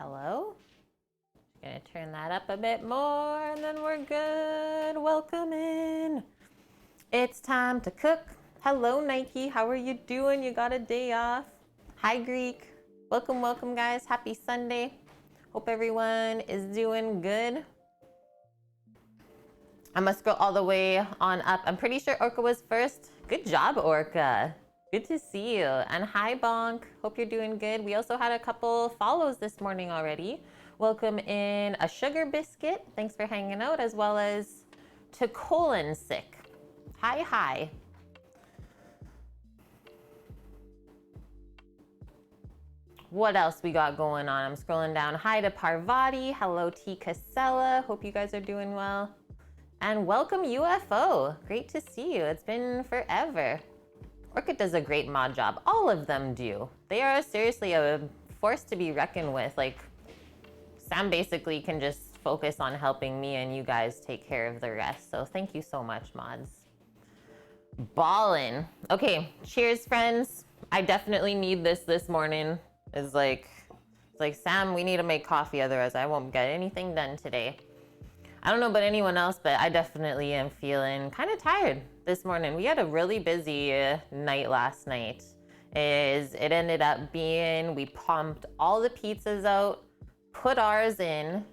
Hello. Gonna turn that up a bit more and then we're good. Welcome in. It's time to cook. Hello, Nike. How are you doing? You got a day off? Hi, Greek. Welcome, welcome, guys. Happy Sunday. Hope everyone is doing good. I must go all the way on up. I'm pretty sure Orca was first. Good job, Orca. Good to see you. And hi, Bonk. Hope you're doing good. We also had a couple follows this morning already. Welcome in a sugar biscuit. Thanks for hanging out, as well as to colon sick. Hi, hi. What else we got going on? I'm scrolling down. Hi to Parvati. Hello, T. Casella. Hope you guys are doing well. And welcome, UFO. Great to see you. It's been forever. Orchid does a great mod job. All of them do. They are seriously a force to be reckoned with. Like, Sam basically can just focus on helping me and you guys take care of the rest. So thank you so much, mods. Ballin'. Okay, cheers, friends. I definitely need this morning. It's like, Sam, we need to make coffee, otherwise I won't get anything done today. I don't know about anyone else, but I definitely am feeling kind of tired this morning. We had a really busy night last night. It ended up being, we pumped all the pizzas out, put ours in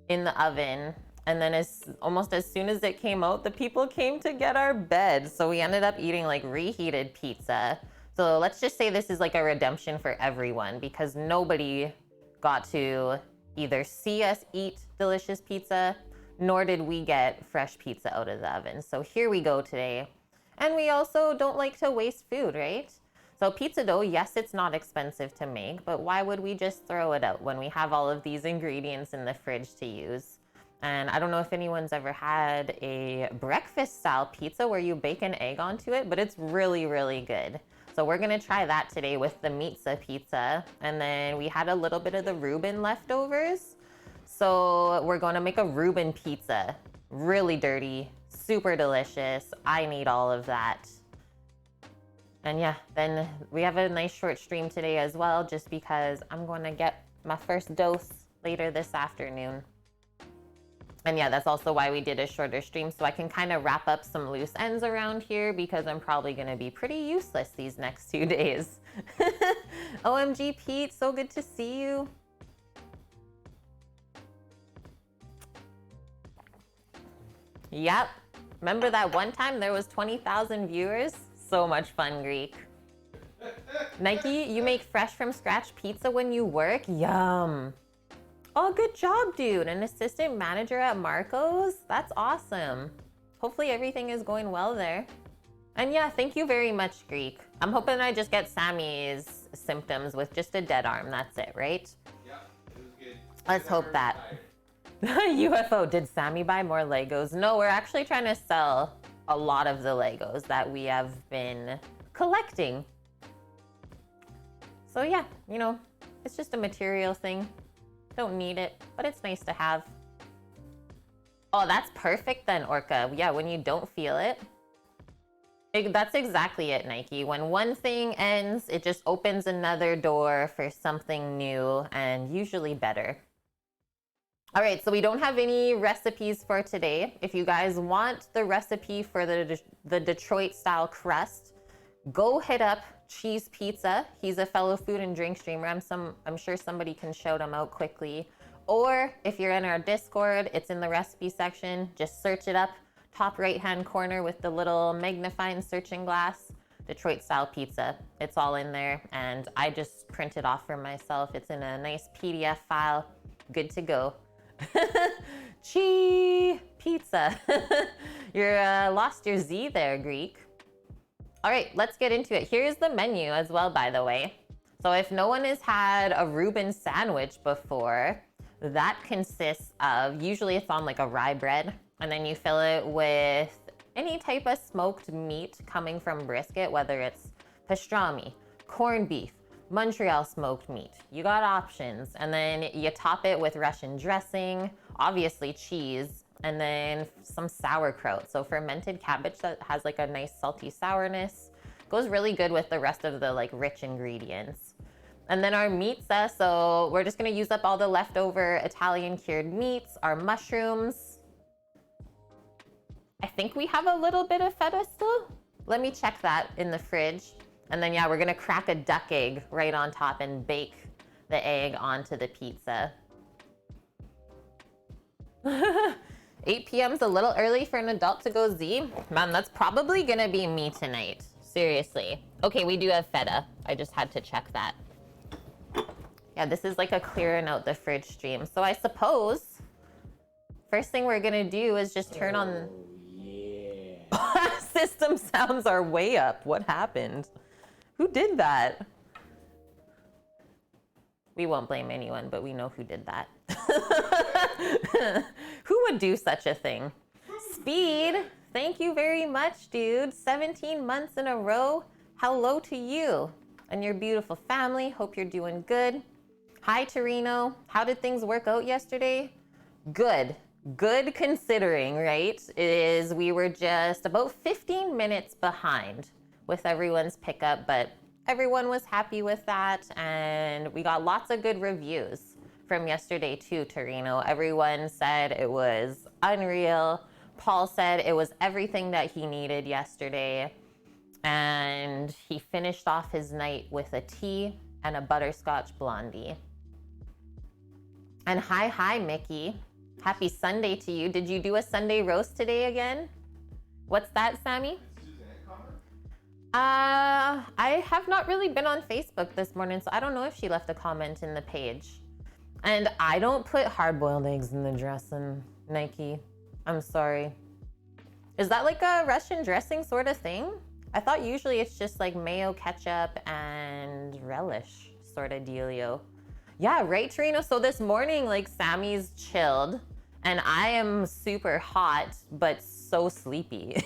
the oven, and then almost as soon as it came out, the people came to get our bed. So we ended up eating like reheated pizza. So let's just say this is like a redemption for everyone, because nobody got to either see us eat delicious pizza, nor did we get fresh pizza out of the oven. So here we go today. And we also don't like to waste food, right? So pizza dough, yes, it's not expensive to make, but why would we just throw it out when we have all of these ingredients in the fridge to use? And I don't know if anyone's ever had a breakfast style pizza where you bake an egg onto it, but it's really, really good. So we're gonna try that today with the Meatzza pizza. And then we had a little bit of the Reuben leftovers. So we're gonna make a Reuben pizza. Really dirty, super delicious. I need all of that. And yeah, then we have a nice short stream today as well, just because I'm gonna get my first dose later this afternoon. And yeah, that's also why we did a shorter stream, so I can kind of wrap up some loose ends around here, because I'm probably going to be pretty useless these next 2 days. OMG, Pete, so good to see you. Yep. Remember that one time there was 20,000 viewers? So much fun, Greek. Nike, you make fresh from scratch pizza when you work? Yum. Oh, good job, dude. An assistant manager at Marco's? That's awesome. Hopefully everything is going well there. And yeah, thank you very much, Greek. I'm hoping I just get Sammy's symptoms with just a dead arm. That's it, right? Yeah, it was good. Let's hope that. UFO, did Sammy buy more Legos? No, we're actually trying to sell a lot of the Legos that we have been collecting. So yeah, you know, it's just a material thing. Don't need it, but it's nice to have. Oh, that's perfect then, Orca. Yeah, when you don't feel it. That's exactly it, Nike. When one thing ends, it just opens another door for something new and usually better. All right, so we don't have any recipes for today. If you guys want the recipe for the Detroit style crust, go hit up Cheese Pizza. He's a fellow food and drink streamer. I'm sure somebody can shout him out quickly. Or if you're in our Discord, it's in the recipe section. Just search it up, top right-hand corner with the little magnifying searching glass, Detroit style pizza. It's all in there, and I just print it off for myself. It's in a nice PDF file, good to go. Cheese Pizza. You're lost your Z there, Greek. All right, let's get into it. Here's the menu as well, by the way. So if no one has had a Reuben sandwich before, that consists of, usually it's on like a rye bread, and then you fill it with any type of smoked meat coming from brisket, whether it's pastrami, corned beef, Montreal smoked meat. You got options. And then you top it with Russian dressing, obviously cheese, and then some sauerkraut. So fermented cabbage that has like a nice salty sourness. Goes really good with the rest of the like rich ingredients. And then our meatzza, so we're just gonna use up all the leftover Italian cured meats, our mushrooms. I think we have a little bit of feta still. Let me check that in the fridge. And then yeah, we're gonna crack a duck egg right on top and bake the egg onto the pizza. 8 p.m. is a little early for an adult to go Z. Man, that's probably gonna be me tonight. Seriously. Okay, we do have feta. I just had to check that. Yeah, this is like a clearing out the fridge stream. So I suppose first thing we're gonna do is just turn on. Yeah. System sounds are way up. What happened? Who did that? We won't blame anyone, but we know who did that. Who would do such a thing? Speed, thank you very much, dude. 17 months in a row. Hello to you and your beautiful family. Hope you're doing good. Hi, Torino. How did things work out yesterday? Good. Good considering, right? We were just about 15 minutes behind with everyone's pickup, but everyone was happy with that, and we got lots of good reviews from yesterday too, Torino. Everyone said it was unreal. Paul said it was everything that he needed yesterday, and he finished off his night with a tea and a butterscotch blondie. And hi, Mickey. Happy Sunday to you. Did you do a Sunday roast today again? What's that, Sammy? I have not really been on Facebook this morning, so I don't know if she left a comment in the page. And I don't put hard-boiled eggs in the dressing, Nike. I'm sorry. Is that like a Russian dressing sort of thing? I thought usually it's just like mayo, ketchup, and relish sort of dealio. Yeah, right, Torino? So this morning, like, Sammy's chilled, and I am super hot, but so sleepy.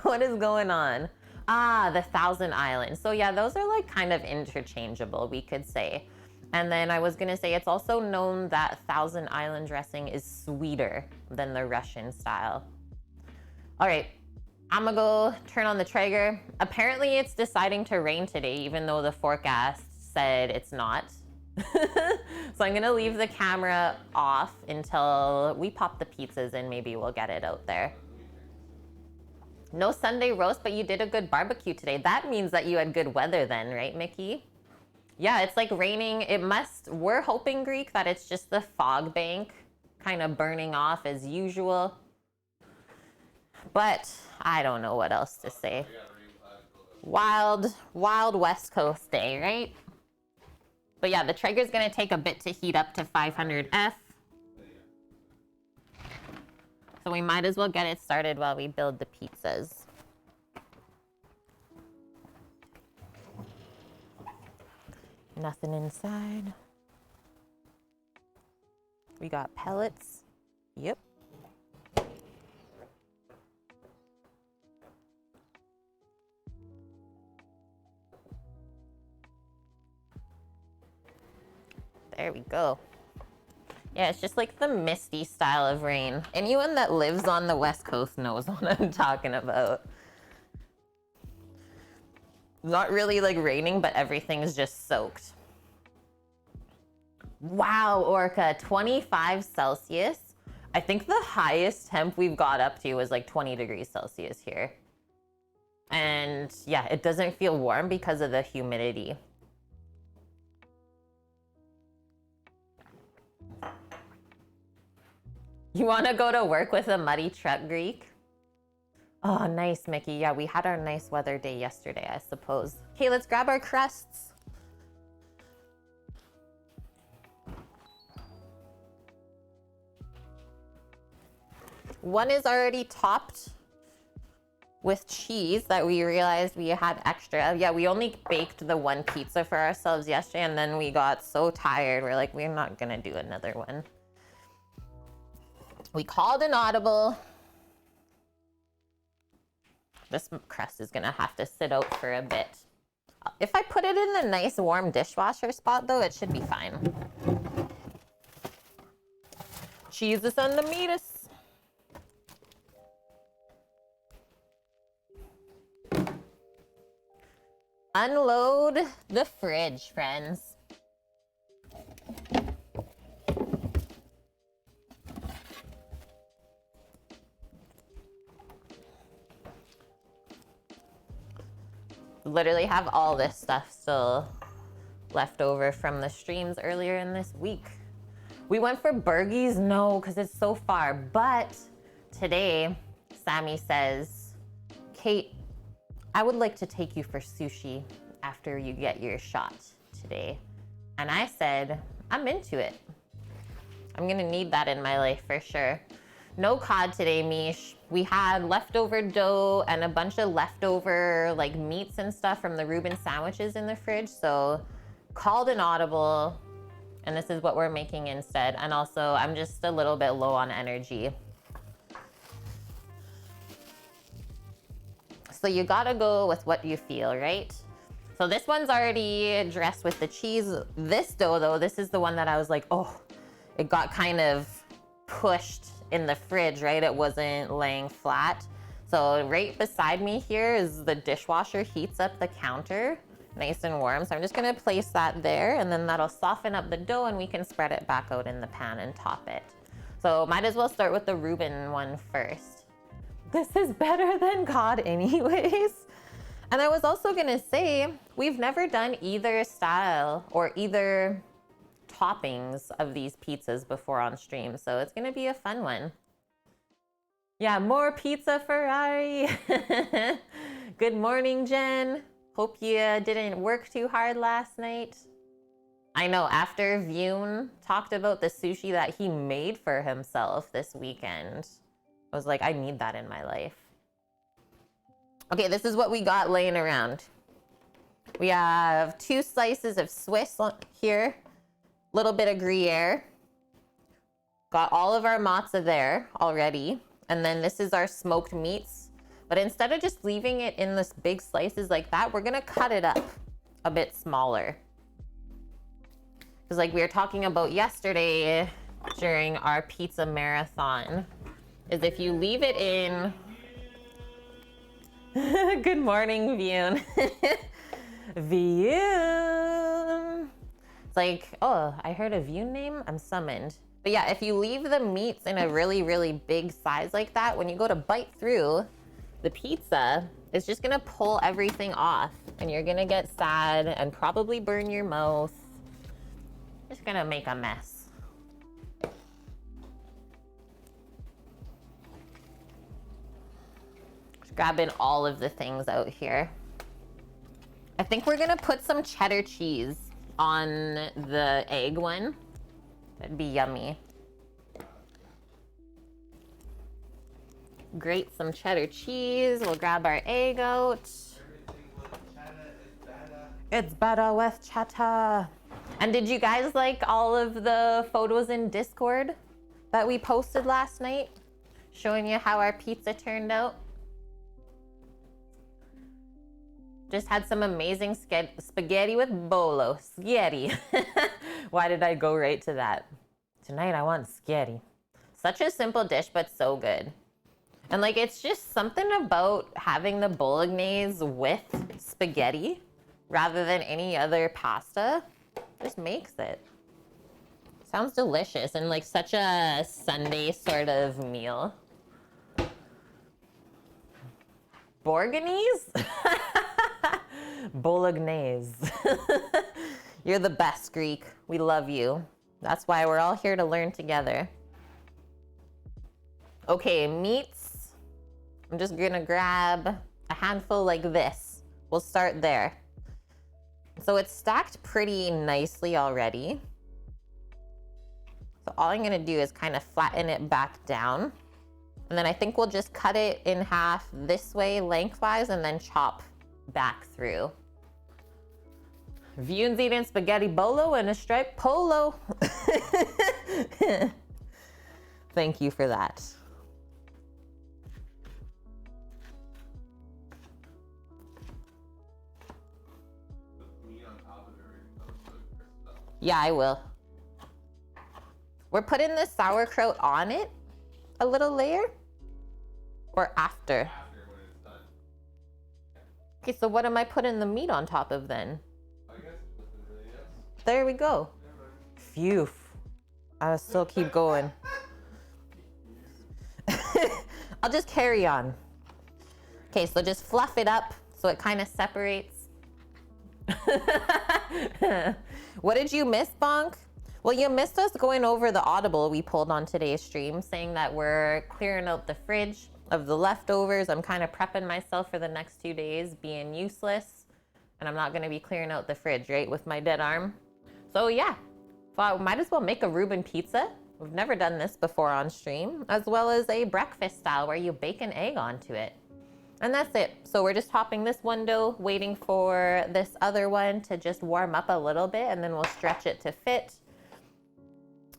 What is going on? Ah, the Thousand Island. So yeah, those are like kind of interchangeable, we could say. And then I was gonna say, it's also known that Thousand Island dressing is sweeter than the Russian style. All right, I'm gonna go turn on the Traeger. Apparently it's deciding to rain today, even though the forecast said it's not. So I'm gonna leave the camera off until we pop the pizzas and maybe we'll get it out there. No Sunday roast, but you did a good barbecue today. That means that you had good weather then, right, Mickey? Yeah, it's like raining. We're hoping, Greek, that it's just the fog bank kind of burning off as usual. But I don't know what else to say. Wild West Coast day, right? But yeah, the Traeger's gonna take a bit to heat up to 500F. So we might as well get it started while we build the pizzas. Nothing inside. We got pellets. Yep. There we go. Yeah, it's just like the misty style of rain. Anyone that lives on the West Coast knows what I'm talking about. Not really like raining, but everything's just soaked. Wow, Orca, 25 Celsius. I think the highest temp we've got up to was like 20 degrees Celsius here. And yeah, it doesn't feel warm because of the humidity. You want to go to work with a muddy truck, Greek? Oh, nice, Mickey. Yeah, we had our nice weather day yesterday, I suppose. Okay, let's grab our crusts. One is already topped with cheese that we realized we had extra. Yeah, we only baked the one pizza for ourselves yesterday, and then we got so tired. We're like, we're not gonna do another one. We called an audible. This crust is gonna have to sit out for a bit. If I put it in the nice warm dishwasher spot though, it should be fine. Cheese is on the meatus. Unload the fridge, friends. Literally have all this stuff still left over from the streams earlier in this week. We went for burgies? No, because it's so far. But today, Sammy says, Kate, I would like to take you for sushi after you get your shot today. And I said, I'm into it. I'm gonna need that in my life for sure. No cod today, Mish. We had leftover dough and a bunch of leftover like meats and stuff from the Reuben sandwiches in the fridge. So called an audible, and this is what we're making instead. And also I'm just a little bit low on energy. So you gotta go with what you feel, right? So this one's already dressed with the cheese. This dough though, this is the one that I was like, oh, it got kind of pushed in the fridge, right? It wasn't laying flat. So right beside me here is the dishwasher, heats up the counter, nice and warm. So I'm just gonna place that there, and then that'll soften up the dough and we can spread it back out in the pan and top it. So might as well start with the Reuben one first. This is better than cod anyways. And I was also gonna say, we've never done either style or either toppings of these pizzas before on stream, so it's gonna be a fun one. Yeah, more pizza Ferrari. Good morning, Jen. Hope you didn't work too hard last night. I know, after Vune talked about the sushi that he made for himself this weekend, I was like, I need that in my life. Okay, this is what we got laying around. We have 2 slices of Swiss here. Little bit of Gruyere. Got all of our matzah there already. And then this is our smoked meats. But instead of just leaving it in this big slices like that, we're gonna cut it up a bit smaller. Because like we were talking about yesterday during our pizza marathon, is if you leave it in... Good morning, Vune. Vune. It's like, oh, I heard a Vune name, I'm summoned. But yeah, if you leave the meats in a really, really big size like that, when you go to bite through the pizza, it's just gonna pull everything off and you're gonna get sad and probably burn your mouth. Just gonna make a mess. Just grabbing all of the things out here. I think we're gonna put some cheddar cheese on the egg one. That'd be yummy. Grate some cheddar cheese. We'll grab our egg out. It's better with cheddar. And did you guys like all of the photos in Discord that we posted last night? Showing you how our pizza turned out. Just had some amazing spaghetti with bolo. Spaghetti. Why did I go right to that? Tonight I want spaghetti. Such a simple dish, but so good. And like, it's just something about having the bolognese with spaghetti rather than any other pasta. Just makes it. Sounds delicious and like such a Sunday sort of meal. Borgonese? Bolognese. You're the best, Greek. We love you. That's why we're all here to learn together. Okay, meats. I'm just gonna grab a handful like this. We'll start there. So it's stacked pretty nicely already. So all I'm gonna do is kind of flatten it back down. And then I think we'll just cut it in half this way lengthwise and then chop back through. Vune's eating spaghetti bolo and a striped polo. Thank you for that. Yeah, I will. We're putting the sauerkraut on it, a little layer, or after? After when it's done. Okay, so what am I putting the meat on top of then? I guess yes. There we go. Phew. I'll still keep going. I'll just carry on. Okay, so just fluff it up so it kind of separates. What did you miss, Bonk? Well, you missed us going over the audible we pulled on today's stream, saying that we're clearing out the fridge of the leftovers. I'm kind of prepping myself for the next 2 days being useless, and I'm not going to be clearing out the fridge, right, with my dead arm. So yeah, well, might as well make a Reuben pizza. We've never done this before on stream, as well as a breakfast style where you bake an egg onto it. And that's it. So we're just topping this one dough, waiting for this other one to just warm up a little bit, and then we'll stretch it to fit.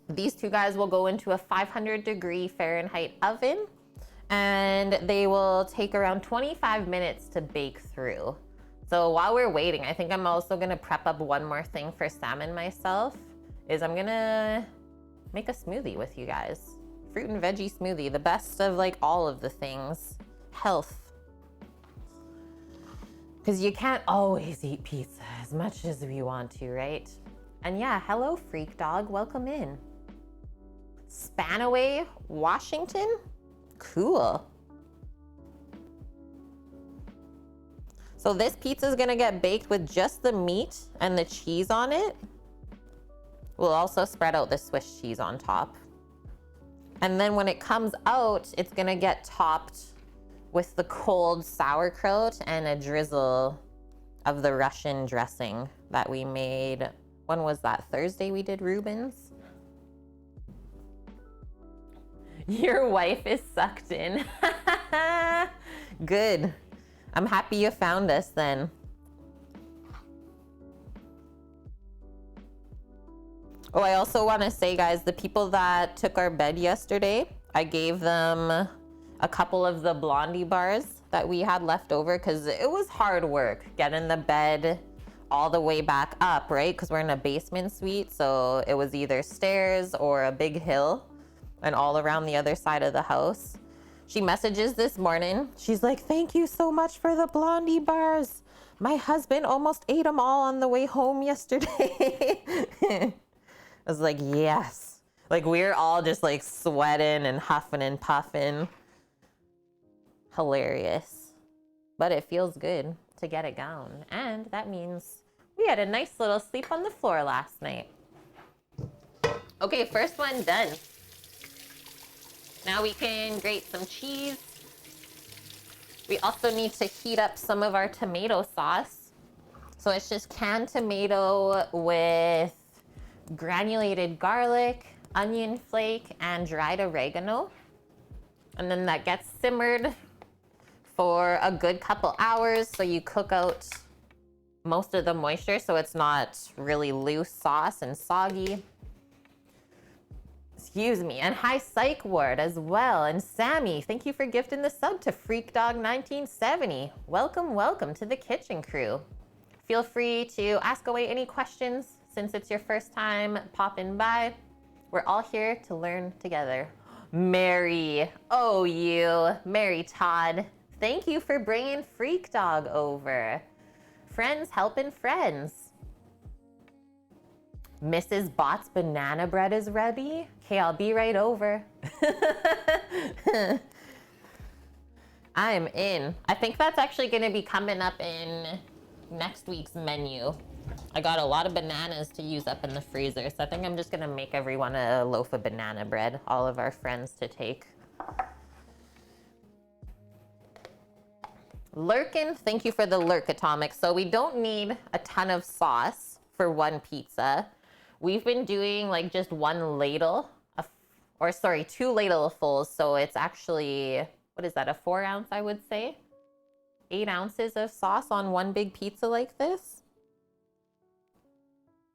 These two guys will go into a 500-degree Fahrenheit oven, and they will take around 25 minutes to bake through. So while we're waiting, I think I'm also gonna prep up one more thing for Sam and myself, is I'm gonna make a smoothie with you guys. Fruit and veggie smoothie, the best of like all of the things. Health. Because you can't always eat pizza as much as we want to, right? And yeah, hello, Freak Dog, welcome in. Spanaway, Washington? Cool. So this pizza is gonna get baked with just the meat and the cheese on it. We'll also spread out the Swiss cheese on top. And then when it comes out, it's gonna get topped with the cold sauerkraut and a drizzle of the Russian dressing that we made. When was that? Thursday we did Reuben's? Your wife is sucked in. Good. I'm happy you found us then. Oh, I also want to say, guys, the people that took our bed yesterday, I gave them a couple of the Blondie bars that we had left over because it was hard work getting the bed all the way back up, right? Because we're in a basement suite, so it was either stairs or a big hill and all around the other side of the house. She messages this morning. She's like, thank you so much for the Blondie bars. My husband almost ate them all on the way home yesterday. I was like, yes. Like, we're all just like sweating and huffing and puffing. Hilarious. But it feels good to get it going. And that means we had a nice little sleep on the floor last night. Okay, first one done. Now we can grate some cheese. We also need to heat up some of our tomato sauce. So it's just canned tomato with granulated garlic, onion flake, and dried oregano. And then that gets simmered for a good couple hours, so you cook out most of the moisture so it's not really loose sauce and soggy. Excuse me. And hi Psych Ward as well. And Sammy, thank you for gifting the sub to Freak Dog 1970. Welcome, welcome to the kitchen crew. Feel free to ask away any questions since it's your first time popping by. We're all here to learn together. Mary, oh you, Mary Todd, thank you for bringing Freak Dog over. Friends helping friends. Mrs. Bot's banana bread is ready. Okay, I'll be right over. I am in. I think that's actually gonna be coming up in next week's menu. I got a lot of bananas to use up in the freezer, so I think I'm just gonna make everyone a loaf of banana bread, all of our friends to take. Lurkin, thank you for the lurk atomic. So we don't need a ton of sauce for one pizza. We've been doing like just one ladle, or sorry, 2 ladlefuls. So it's actually, what is that, a 4 ounce, I would say? 8 ounces of sauce on one big pizza like this.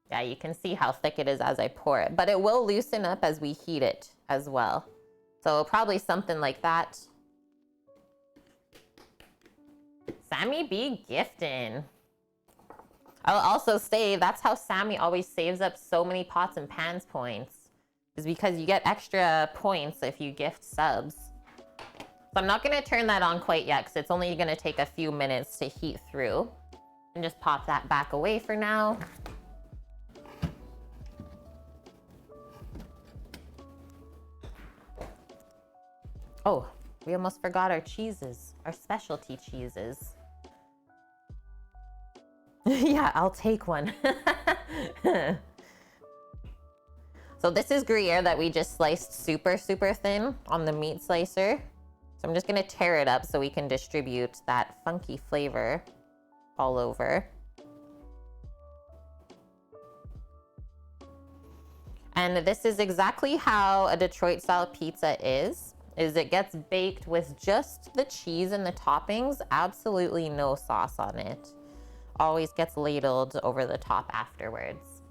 Yeah, you can see how thick it is as I pour it, but it will loosen up as we heat it as well. So probably something like that. Sammy B gifting. I'll also say that's how Sammy always saves up so many pots and pans points, is because you get extra points if you gift subs. So I'm not gonna turn that on quite yet because it's only gonna take a few minutes to heat through. And just pop that back away for now. Oh, we almost forgot our cheeses, our specialty cheeses. Yeah, I'll take one. So this is Gruyere that we just sliced super, super thin on the meat slicer. So I'm just gonna tear it up so we can distribute that funky flavor all over. And this is exactly how a Detroit style pizza is it gets baked with just the cheese and the toppings, absolutely no sauce on it. Always gets ladled over the top afterwards.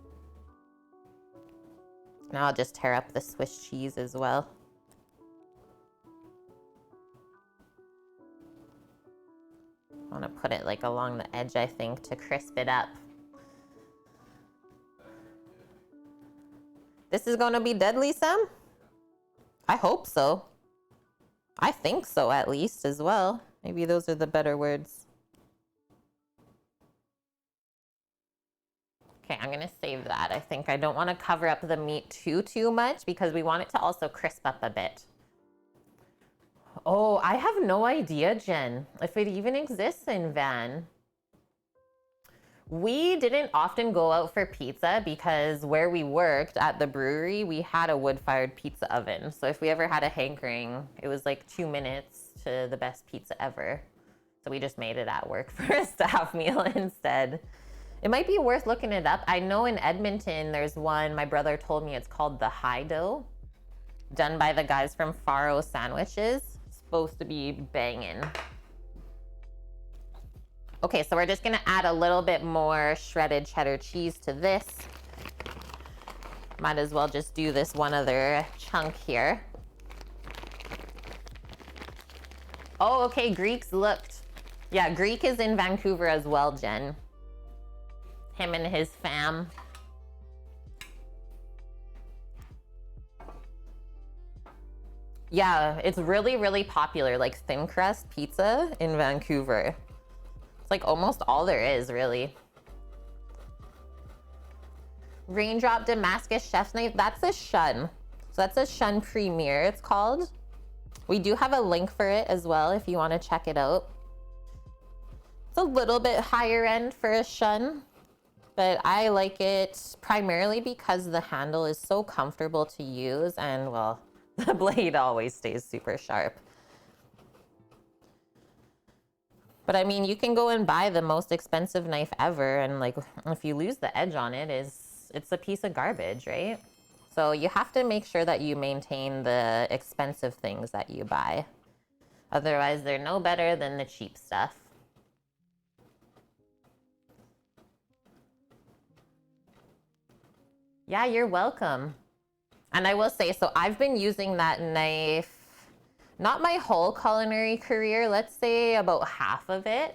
Now I'll just tear up the Swiss cheese as well. I want to put it like along the edge, I think, to crisp it up. This is going to be deadly, Sam? I hope so. I think so, at least, as well. Maybe those are the better words. Okay, I'm gonna save that. I think I don't want to cover up the meat too much because we want it to also crisp up a bit. Oh, I have no idea, Jen, if it even exists in Van. We didn't often go out for pizza because where we worked at the brewery, we had a wood-fired pizza oven. So if we ever had a hankering, it was like 2 minutes to the best pizza ever. So we just made it at work for a staff meal instead. It might be worth looking it up. I know in Edmonton, there's one, my brother told me it's called the High Dough, done by the guys from Faro Sandwiches. It's supposed to be banging. Okay, so we're just gonna add a little bit more shredded cheddar cheese to this. Might as well just do this one other chunk here. Oh, okay, Greek's looked. Yeah, Greek is in Vancouver as well, Jen. Him and his fam. Yeah, it's really, really popular, like thin crust pizza in Vancouver. It's like almost all there is, really. Raindrop Damascus Chef's Knife, that's a Shun. So that's a Shun Premier, it's called. We do have a link for it as well if you want to check it out. It's a little bit higher end for a Shun, but I like it primarily because the handle is so comfortable to use and, well, the blade always stays super sharp. But I mean, you can go and buy the most expensive knife ever, and like if you lose the edge on it, it's a piece of garbage, right? So you have to make sure that you maintain the expensive things that you buy. Otherwise, they're no better than the cheap stuff. Yeah, you're welcome. And I will say, so I've been using that knife, not my whole culinary career, let's say about half of it.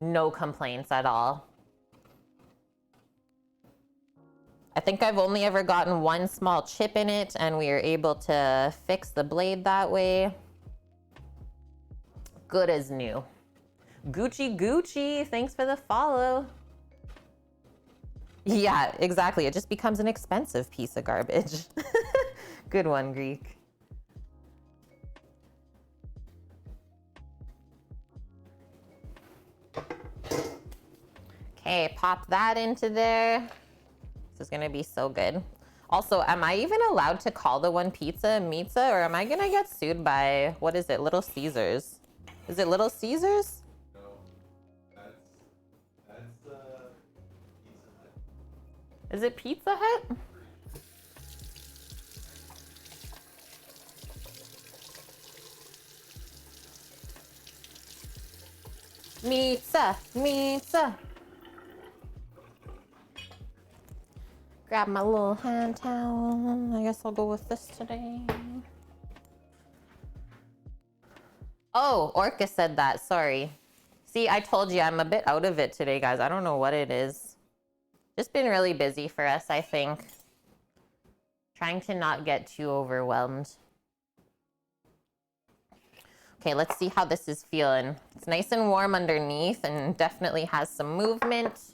No complaints at all. I think I've only ever gotten one small chip in it, and we were able to fix the blade that way. Good as new. Gucci Gucci, thanks for the follow. Yeah, exactly. It just becomes an expensive piece of garbage. Good one, Greek. Okay, pop that into there. This is gonna be so good. Also, am I even allowed to call the one pizza Meatzza, or am I gonna get sued by, what is it, Little Caesars? Is it Little Caesars? No, that's Pizza Hut. Is it Pizza Hut? Meatzza, Meatzza. Grab my little hand towel. I guess I'll go with this today. Oh, Orca said that. Sorry. See, I told you I'm a bit out of it today, guys. I don't know what it is. Just been really busy for us, I think. Trying to not get too overwhelmed. Okay, let's see how this is feeling. It's nice and warm underneath and definitely has some movement.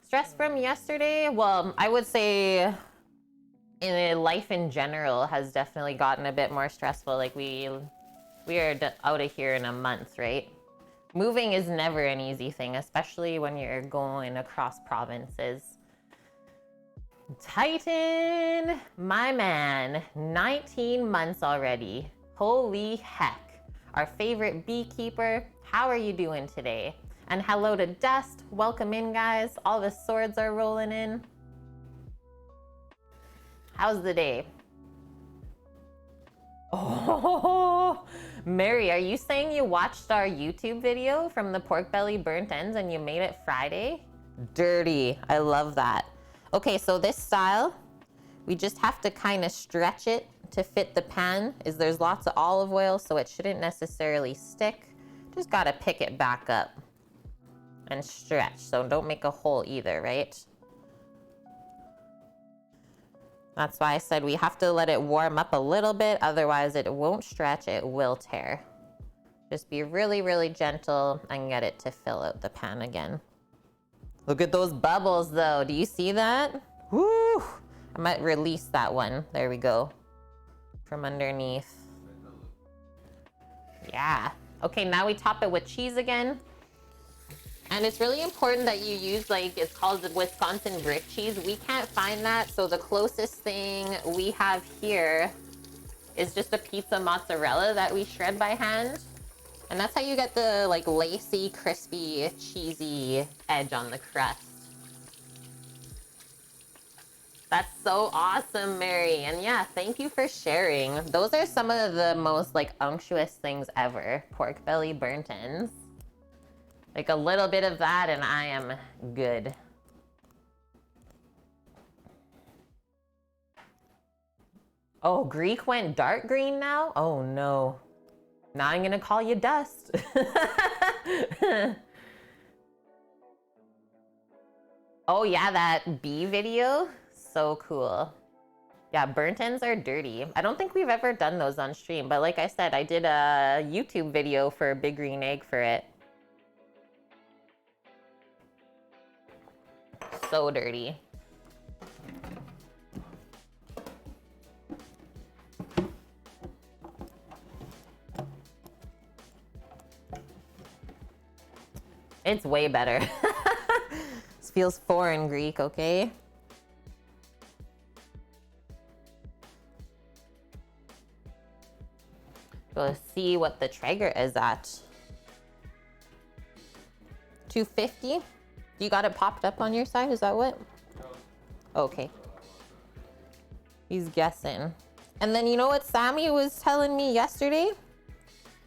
Stress from yesterday? Well, I would say in life in general has definitely gotten a bit more stressful. Like we are out of here in a month, right? Moving is never an easy thing, especially when you're going across provinces. Titan, my man, 19 months already. Holy heck. Our favorite beekeeper, how are you doing today? And hello to Dust. Welcome in, guys. All the swords are rolling in. How's the day? Oh, Mary, are you saying you watched our YouTube video from the pork belly burnt ends and you made it Friday? Dirty. I love that. Okay, so this style, we just have to kind of stretch it to fit the pan. There's lots of olive oil, so it shouldn't necessarily stick. Just gotta pick it back up and stretch, so don't make a hole either, right? That's why I said we have to let it warm up a little bit, otherwise it won't stretch, it will tear. Just be really, really gentle and get it to fill out the pan again. Look at those bubbles though, do you see that? Woo! I might release that one, there we go. From underneath. Yeah. Okay, now we top it with cheese again. And it's really important that you use, like, it's called the Wisconsin brick cheese. We can't find that, so the closest thing we have here is just a pizza mozzarella that we shred by hand. And that's how you get the, like, lacy, crispy, cheesy edge on the crust. That's so awesome, Mary. And yeah, thank you for sharing. Those are some of the most, like, unctuous things ever. Pork belly burnt ends. Like a little bit of that and I am good. Oh, Greek went dark green now? Oh no. Now I'm gonna call you Dust. Oh yeah, that bee video? So cool. Yeah, burnt ends are dirty. I don't think we've ever done those on stream, but like I said, I did a YouTube video for Big Green Egg for it. So dirty. It's way better. This feels foreign, Greek, okay? Go see what the Traeger is at. 250? You got it popped up on your side? Is that what? Okay. He's guessing. And then you know what Sammy was telling me yesterday?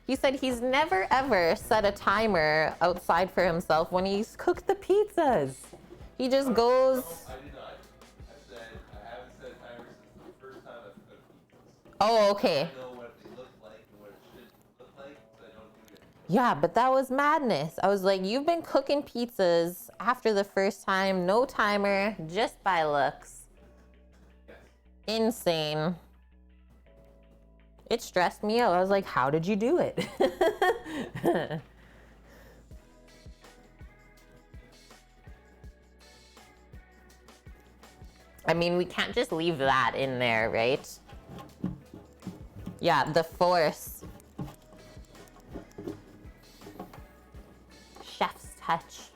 He said he's never ever set a timer outside for himself when he's cooked the pizzas. He just goes. I did not. I haven't set a timer since the first time I've cooked pizzas. Oh, okay. I know what they look like and what it should look like, so I don't do it. Yeah, but that was madness. I was like, you've been cooking pizzas after the first time, no timer, just by looks. Yes. Insane. It stressed me out. I was like, how did you do it? I mean, we can't just leave that in there, right? Yeah, the force. Chef's touch.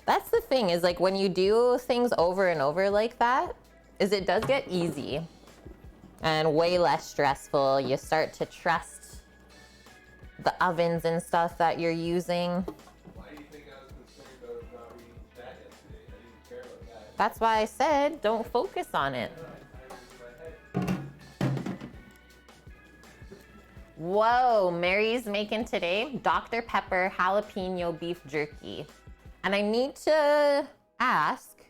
That's the thing, is like when you do things over and over like that, is it does get easy and way less stressful. You start to trust the ovens and stuff that you're using. Why do you think I was concerned about not reading chat yesterday? I didn't care about that. That's why I said don't focus on it. I timed it in my head. Whoa, Mary's making today Dr. Pepper jalapeno beef jerky. And I need to ask,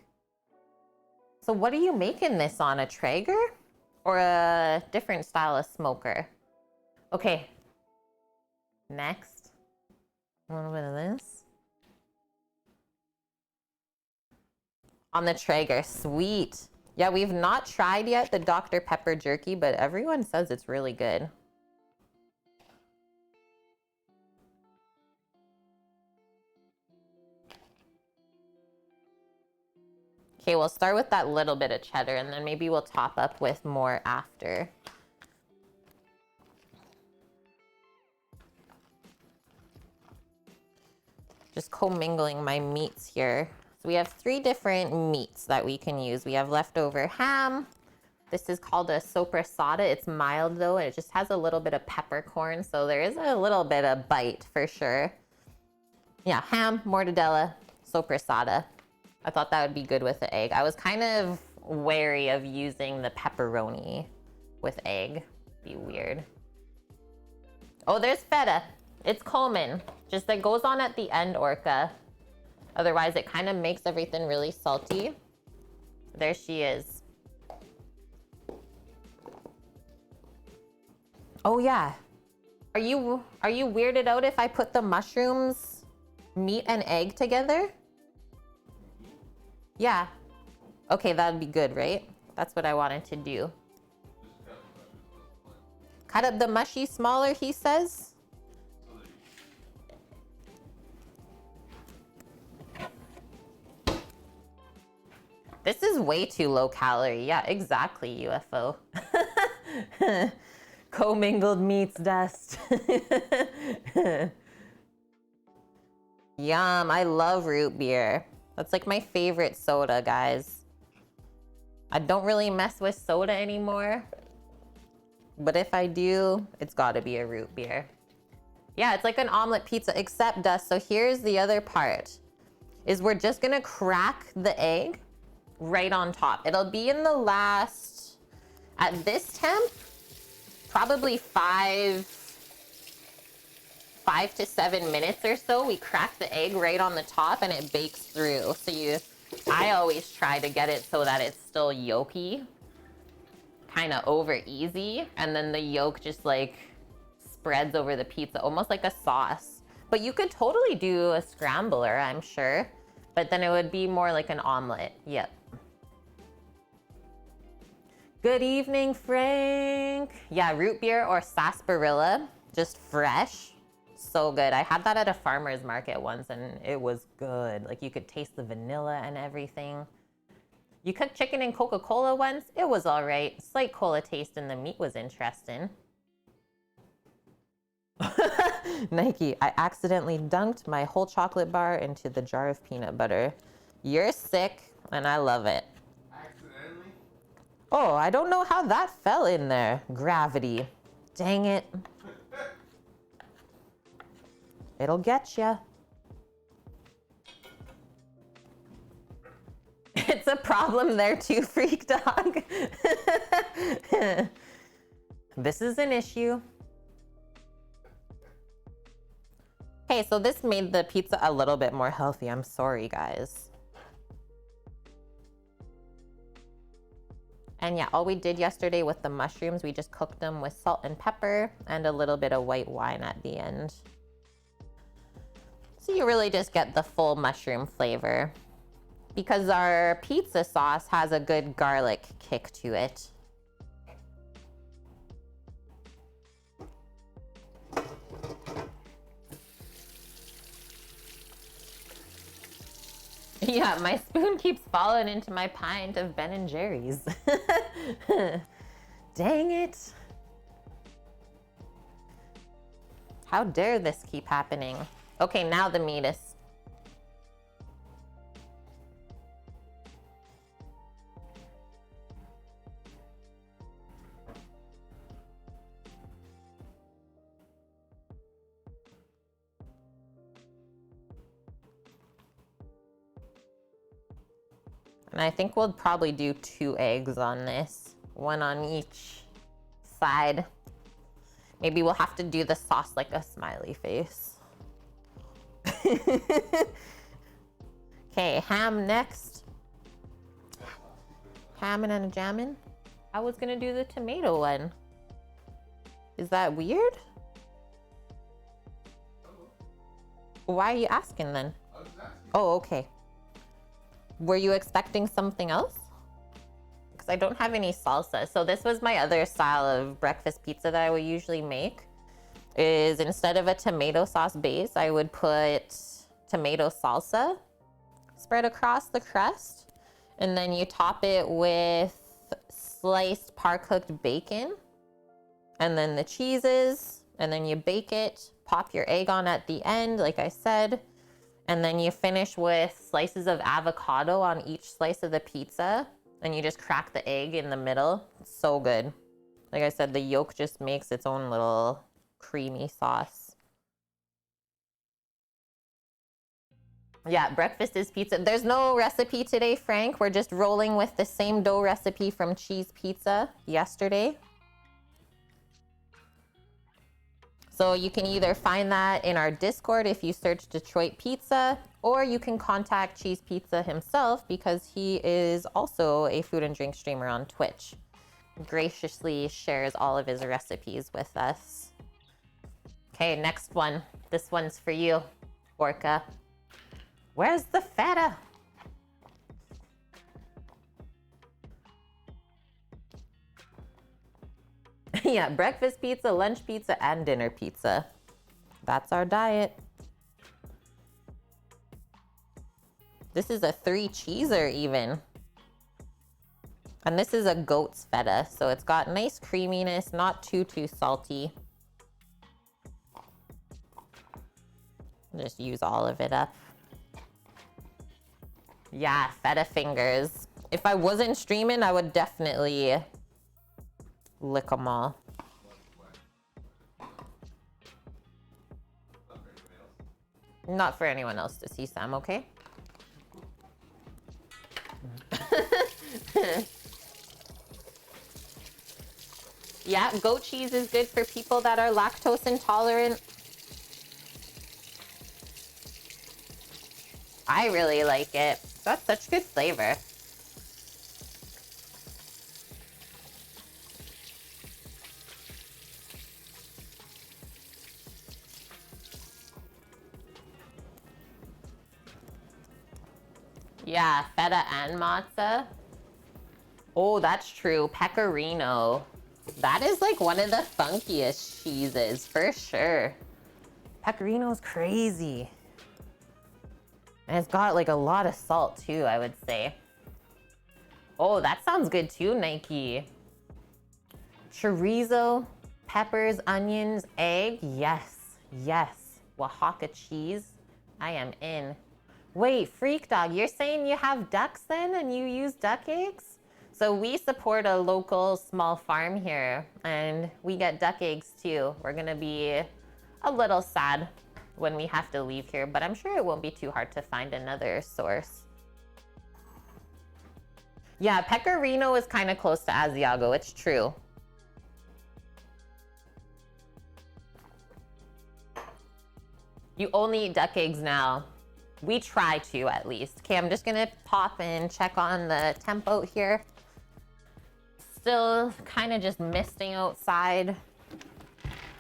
so what are you making this on, a Traeger or a different style of smoker? Okay, next, a little bit of this. On the Traeger, sweet. Yeah, we've not tried yet the Dr. Pepper jerky, but everyone says it's really good. Okay, we'll start with that little bit of cheddar and then maybe we'll top up with more after. Just commingling my meats here. So we have 3 different meats that we can use. We have leftover ham. This is called a sopressata. It's mild though, and it just has a little bit of peppercorn. So there is a little bit of bite for sure. Yeah, ham, mortadella, sopressata. I thought that would be good with the egg. I was kind of wary of using the pepperoni with egg. Be weird. Oh, there's feta. It's Coleman. Just that goes on at the end, Orca. Otherwise, it kind of makes everything really salty. There she is. Oh yeah. Are you weirded out if I put the mushrooms, meat and egg together? Yeah. Okay, that'd be good, right? That's what I wanted to do. Cut up the mushy smaller, he says. This is way too low calorie. Yeah, exactly, UFO. Commingled meats dust. Yum, I love root beer. That's like my favorite soda, guys. I don't really mess with soda anymore. But if I do, it's gotta be a root beer. Yeah, it's like an omelet pizza, except dust. So here's the other part, is we're just gonna crack the egg right on top. It'll be in the last, at this temp, probably 5 to 7 minutes or so. We crack the egg right on the top and it bakes through. So I always try to get it so that it's still yolky, kind of over easy, and then the yolk just like spreads over the pizza, almost like a sauce. But you could totally do a scrambler, I'm sure, but then it would be more like an omelet. Yep. Good evening, Frank. Yeah, root beer or sarsaparilla, just fresh. So good. I had that at a farmer's market once and it was good. Like you could taste the vanilla and everything. You cooked chicken and Coca-Cola once? It was all right. Slight cola taste and the meat was interesting. Nike, I accidentally dunked my whole chocolate bar into the jar of peanut butter. You're sick and I love it. Accidentally? Oh, I don't know how that fell in there. Gravity. Dang it. It'll get ya. It's a problem there too, Freak Dog. This is an issue. Okay, so this made the pizza a little bit more healthy. I'm sorry, guys. And yeah, all we did yesterday with the mushrooms, we just cooked them with salt and pepper and a little bit of white wine at the end. So you really just get the full mushroom flavor because our pizza sauce has a good garlic kick to it. Yeah, my spoon keeps falling into my pint of Ben & Jerry's. Dang it. How dare this keep happening? Okay, now the meat is... And I think we'll probably do 2 eggs on this, 1 on each side. Maybe we'll have to do the sauce like a smiley face. Okay, ham next. Hammin' and a jammin'. I was gonna do the tomato one. Is that weird? Why are you asking then? Oh, okay. Were you expecting something else? Because I don't have any salsa. So this was my other style of breakfast pizza that I would usually make. Is instead of a tomato sauce base, I would put tomato salsa spread across the crust. And then you top it with sliced par-cooked bacon. And then the cheeses. And then you bake it. Pop your egg on at the end, like I said. And then you finish with slices of avocado on each slice of the pizza. And you just crack the egg in the middle. It's so good. Like I said, the yolk just makes its own little creamy sauce. Yeah, breakfast is pizza. There's no recipe today, Frank. We're just rolling with the same dough recipe from cheese pizza yesterday. So you can either find that in our Discord if you search Detroit Pizza, or you can contact Cheese Pizza himself because he is also a food and drink streamer on Twitch. Graciously shares all of his recipes with us. Okay, next one. This one's for you, Orca. Where's the feta? Yeah, breakfast pizza, lunch pizza, and dinner pizza. That's our diet. This is a 3-cheeser even. And this is a goat's feta, so it's got nice creaminess, not too salty. Just use all of it up. Yeah, feta fingers. If I wasn't streaming, I would definitely lick them all. Not for anyone else to see, Sam, okay? Yeah, goat cheese is good for people that are lactose intolerant. I really like it. That's such good flavor. Yeah, feta and matzah. Oh, that's true. Pecorino. That is like one of the funkiest cheeses for sure. Pecorino's crazy. And it's got like a lot of salt too, I would say. Oh, that sounds good too, Nike. Chorizo, peppers, onions, egg. Yes, yes. Oaxaca cheese. I am in. Wait, Freak Dog, you're saying you have ducks then and you use duck eggs? So we support a local small farm here and we get duck eggs too. We're gonna be a little sad when we have to leave here, but I'm sure it won't be too hard to find another source. Yeah, Pecorino is kind of close to Asiago. It's true. You only eat duck eggs now. We try to, at least. Okay, I'm just gonna pop and check on the tempo here. Still kind of just misting outside,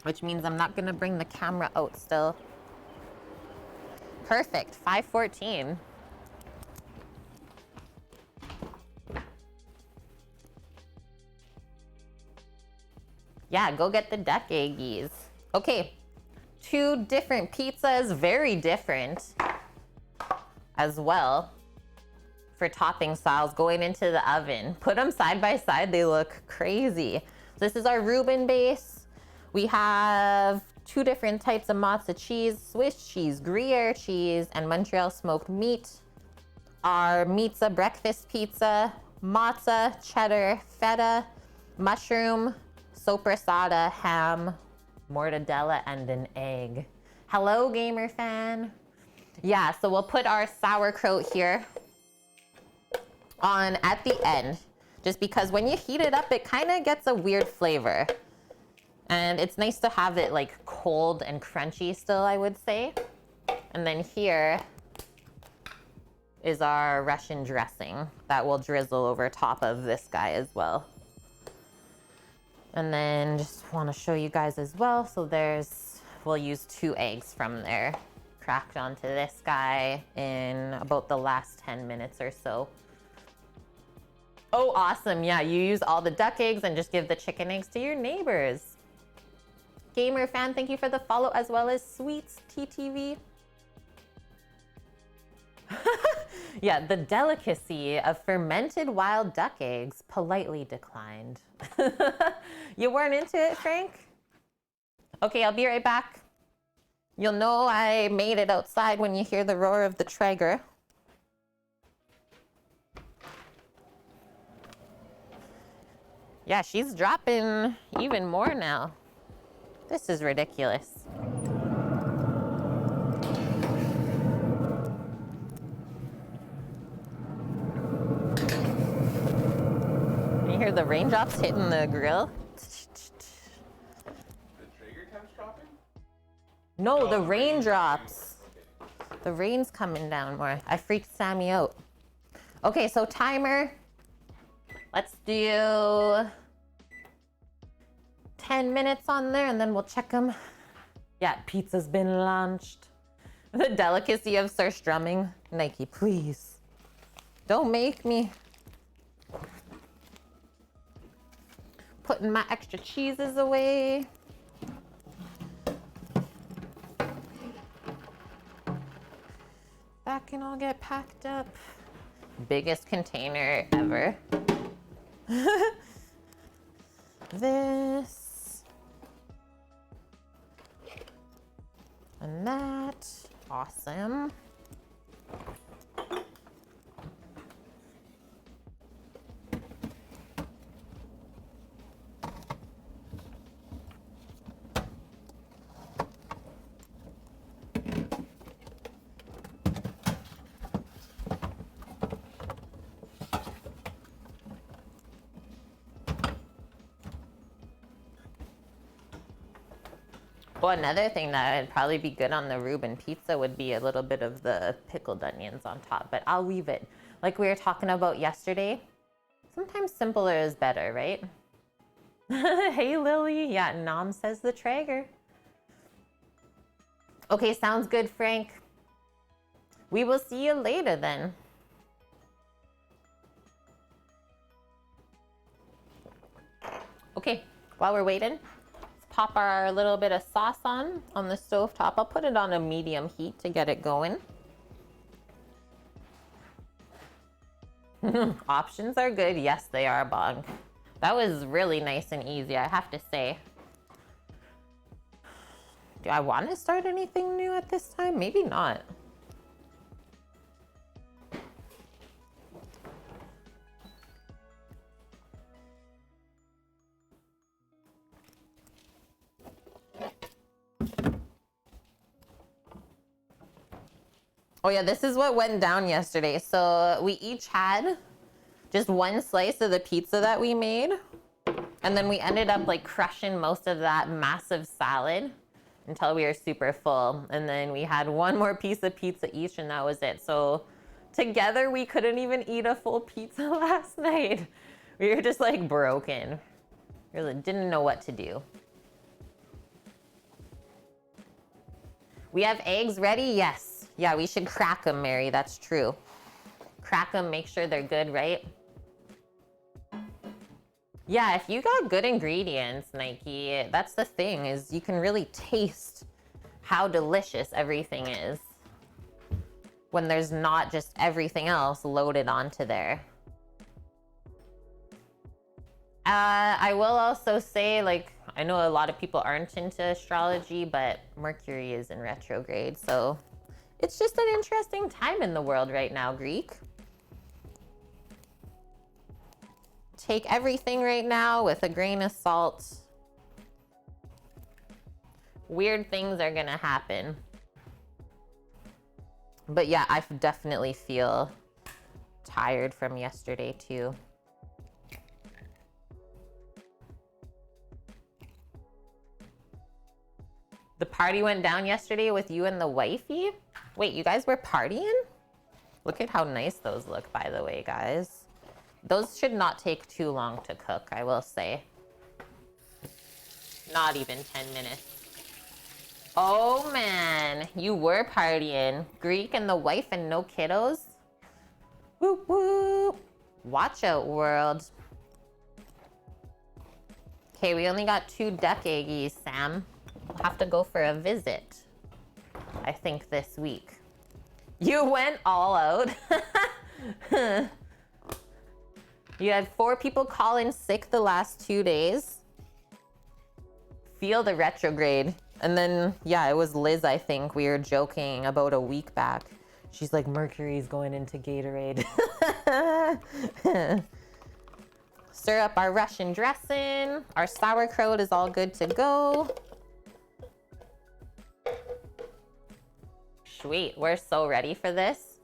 which means I'm not gonna bring the camera out still. Perfect, 5:14. Yeah, go get the duck eggies. Okay, 2 different pizzas, very different as well for topping styles going into the oven. Put them side by side, they look crazy. This is our Reuben base. We have 2 different types of Meatzza cheese, Swiss cheese, Gruyere cheese, and Montreal smoked meat. Our Meatzza breakfast pizza, Meatzza, cheddar, feta, mushroom, sopressata, ham, mortadella, and an egg. Hello, gamer fan. Yeah, so we'll put our sauerkraut here on at the end, just because when you heat it up, it kind of gets a weird flavor. And it's nice to have it like cold and crunchy still, I would say. And then here is our Russian dressing that will drizzle over top of this guy as well. And then just want to show you guys as well. So we'll use 2 eggs from there, cracked onto this guy in about the last 10 minutes or so. Oh, awesome. Yeah, you use all the duck eggs and just give the chicken eggs to your neighbors. Gamer fan, thank you for the follow, as well as Sweets TTV. Yeah, the delicacy of fermented wild duck eggs politely declined. You weren't into it, Frank? Okay, I'll be right back. You'll know I made it outside when you hear the roar of the Traeger. Yeah, she's dropping even more now. This is ridiculous. You hear the raindrops hitting the grill? The Traeger temps dropping? No, the raindrops. The rain's coming down more. I freaked Sammy out. Okay, so timer. Let's do 10 minutes on there and then we'll check them. Yeah, pizza's been launched. The delicacy of surstrumming. Nike, please. Don't make me. Putting my extra cheeses away. That can all get packed up. Biggest container ever. This. And that. Awesome. Oh, another thing that would probably be good on the Reuben pizza would be a little bit of the pickled onions on top, but I'll leave it. Like we were talking about yesterday, sometimes simpler is better, right? Hey, Lily. Yeah, Nom says the Traeger. Okay, sounds good, Frank. We will see you later then. Okay, while we're waiting, pop our little bit of sauce on the stove top. I'll put it on a medium heat to get it going. Options are good. Yes, they are, Bong. That was really nice and easy, I have to say. Do I want to start anything new at this time? Maybe not. Oh yeah, this is what went down yesterday. So we each had just one slice of the pizza that we made. And then we ended up like crushing most of that massive salad until we were super full. And then we had one more piece of pizza each and that was it. So together we couldn't even eat a full pizza last night. We were just like broken. Really didn't know what to do. We have eggs ready? Yes. Yeah, we should crack them, Mary. That's true. Crack them, make sure they're good, right? Yeah, if you got good ingredients, Nike, that's the thing, is you can really taste how delicious everything is when there's not just everything else loaded onto there. I will also say, like, I know a lot of people aren't into astrology, but Mercury is in retrograde, so it's just an interesting time in the world right now, Greek. Take everything right now with a grain of salt. Weird things are gonna happen. But yeah, I definitely feel tired from yesterday too. The party went down yesterday with you and the wifey? Wait, you guys were partying? Look at how nice those look, by the way, guys. Those should not take too long to cook, I will say. Not even 10 minutes. Oh man, you were partying. Greek and the wife and no kiddos? Whoop whoop. Watch out, world. Okay, we only got 2 duck eggies, Sam. We'll have to go for a visit, I think, this week. You went all out. You had 4 people call in sick the last 2 days. Feel the retrograde. And then, yeah, it was Liz, I think. We were joking about a week back. She's like, Mercury's going into Gatorade. Stir up our Russian dressing. Our sauerkraut is all good to go. Sweet, we're so ready for this.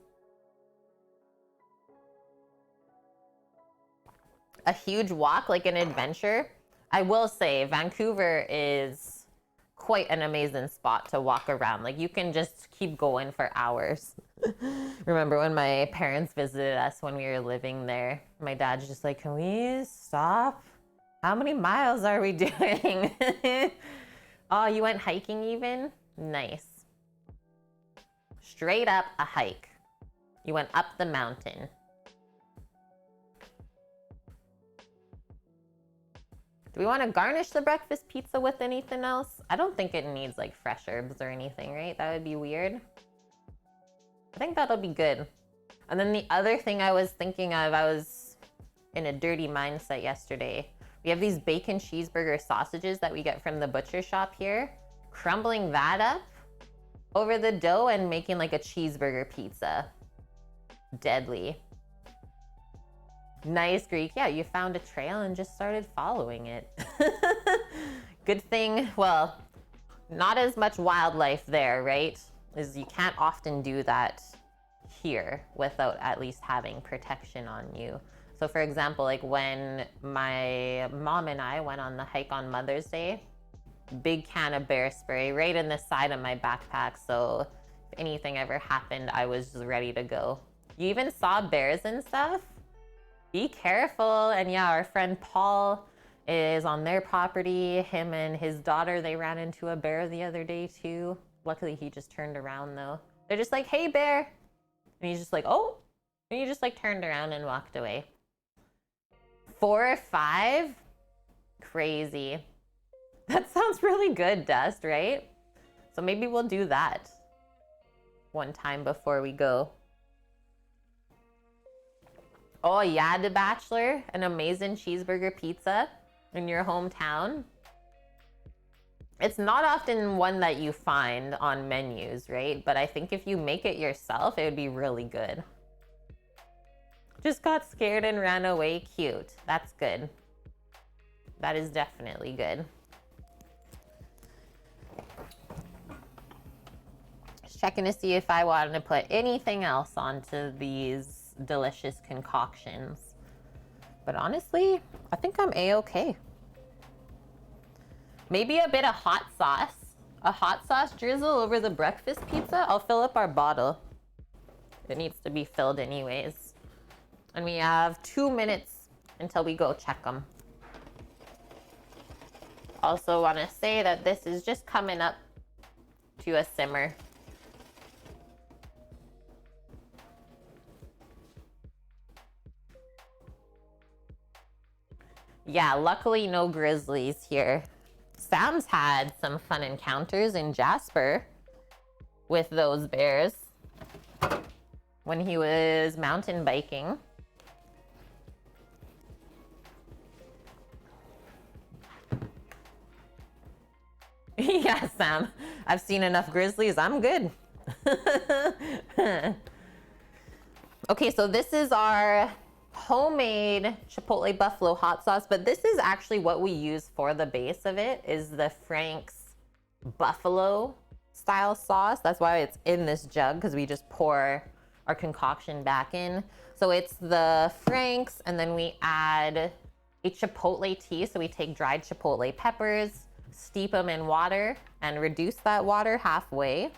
A huge walk, like an adventure. I will say Vancouver is quite an amazing spot to walk around. Like you can just keep going for hours. Remember when my parents visited us when we were living there? My dad's just like, can we stop? How many miles are we doing? Oh, you went hiking even? Nice. Straight up a hike. You went up the mountain. Do we want to garnish the breakfast pizza with anything else? I don't think it needs like fresh herbs or anything, right? That would be weird. I think that'll be good. And then the other thing I was thinking of, I was in a dirty mindset yesterday. We have these bacon cheeseburger sausages that we get from the butcher shop here. Crumbling that up over the dough and making like a cheeseburger pizza. Deadly. Nice, Greek. Yeah, you found a trail and just started following it. Good thing, well, not as much wildlife there, right? Is you can't often do that here without at least having protection on you. So for example, like when my mom and I went on the hike on Mother's Day, big can of bear spray right in the side of my backpack. So if anything ever happened, I was just ready to go. You even saw bears and stuff? Be careful. And yeah, our friend Paul is on their property. Him and his daughter, they ran into a bear the other day too. Luckily, he just turned around though. They're just like, hey, bear. And he's just like, oh. And he just like turned around and walked away. 4 or 5? Crazy. That sounds really good, Dust, right? So maybe we'll do that one time before we go. Oh yeah, The Bachelor, an amazing cheeseburger pizza in your hometown. It's not often one that you find on menus, right? But I think if you make it yourself, it would be really good. Just got scared and ran away. Cute. That's good. That is definitely good. Just checking to see if I wanted to put anything else onto these delicious concoctions. But honestly, I think I'm A-okay. Maybe a bit of hot sauce. A hot sauce drizzle over the breakfast pizza. I'll fill up our bottle. It needs to be filled anyways. And we have 2 minutes until we go check them. Also want to say that this is just coming up to a simmer. Yeah, luckily no grizzlies here. Sam's had some fun encounters in Jasper with those bears when he was mountain biking. Yeah, Sam, I've seen enough grizzlies. I'm good. Okay, so this is our homemade Chipotle buffalo hot sauce, but this is actually what we use for the base of it, is the Frank's buffalo style sauce. That's why it's in this jug, because we just pour our concoction back in. So it's the Frank's, and then we add a Chipotle tea. So we take dried Chipotle peppers, steep them in water, and reduce that water halfway.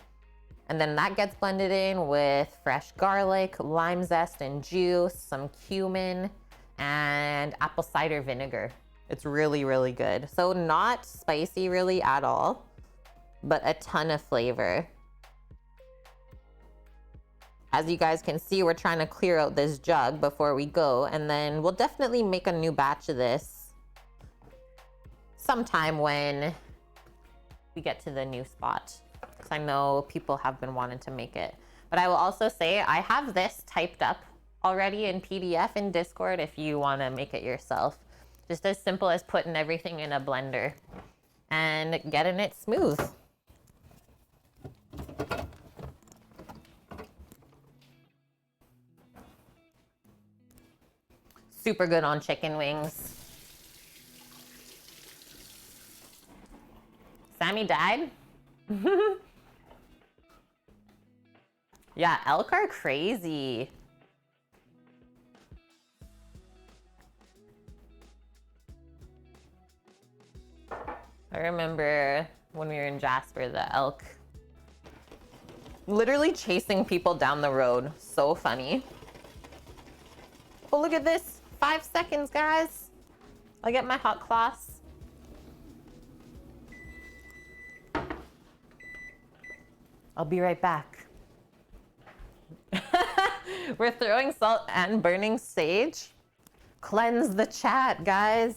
And then that gets blended in with fresh garlic, lime zest and juice, some cumin, and apple cider vinegar. It's really, really good. So not spicy really at all, but a ton of flavor. As you guys can see, we're trying to clear out this jug before we go, and then we'll definitely make a new batch of this sometime when we get to the new spot. Because I know people have been wanting to make it. But I will also say I have this typed up already in PDF in Discord if you want to make it yourself. Just as simple as putting everything in a blender and getting it smooth. Super good on chicken wings. Sammy died? Yeah, elk are crazy. I remember when we were in Jasper, the elk literally chasing people down the road. So funny. Oh, look at this. 5 seconds, guys. I'll get my hot cloths. I'll be right back. We're throwing salt and burning sage. Cleanse the chat, guys.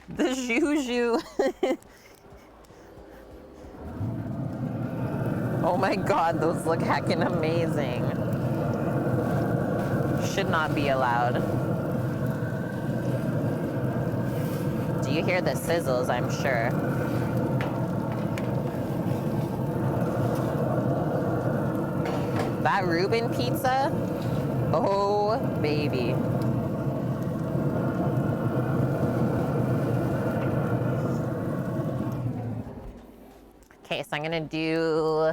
The juju. Oh my god, those look heckin' amazing. Should not be allowed. Do you hear the sizzles? I'm sure. That Reuben pizza, oh baby. Okay, so I'm gonna do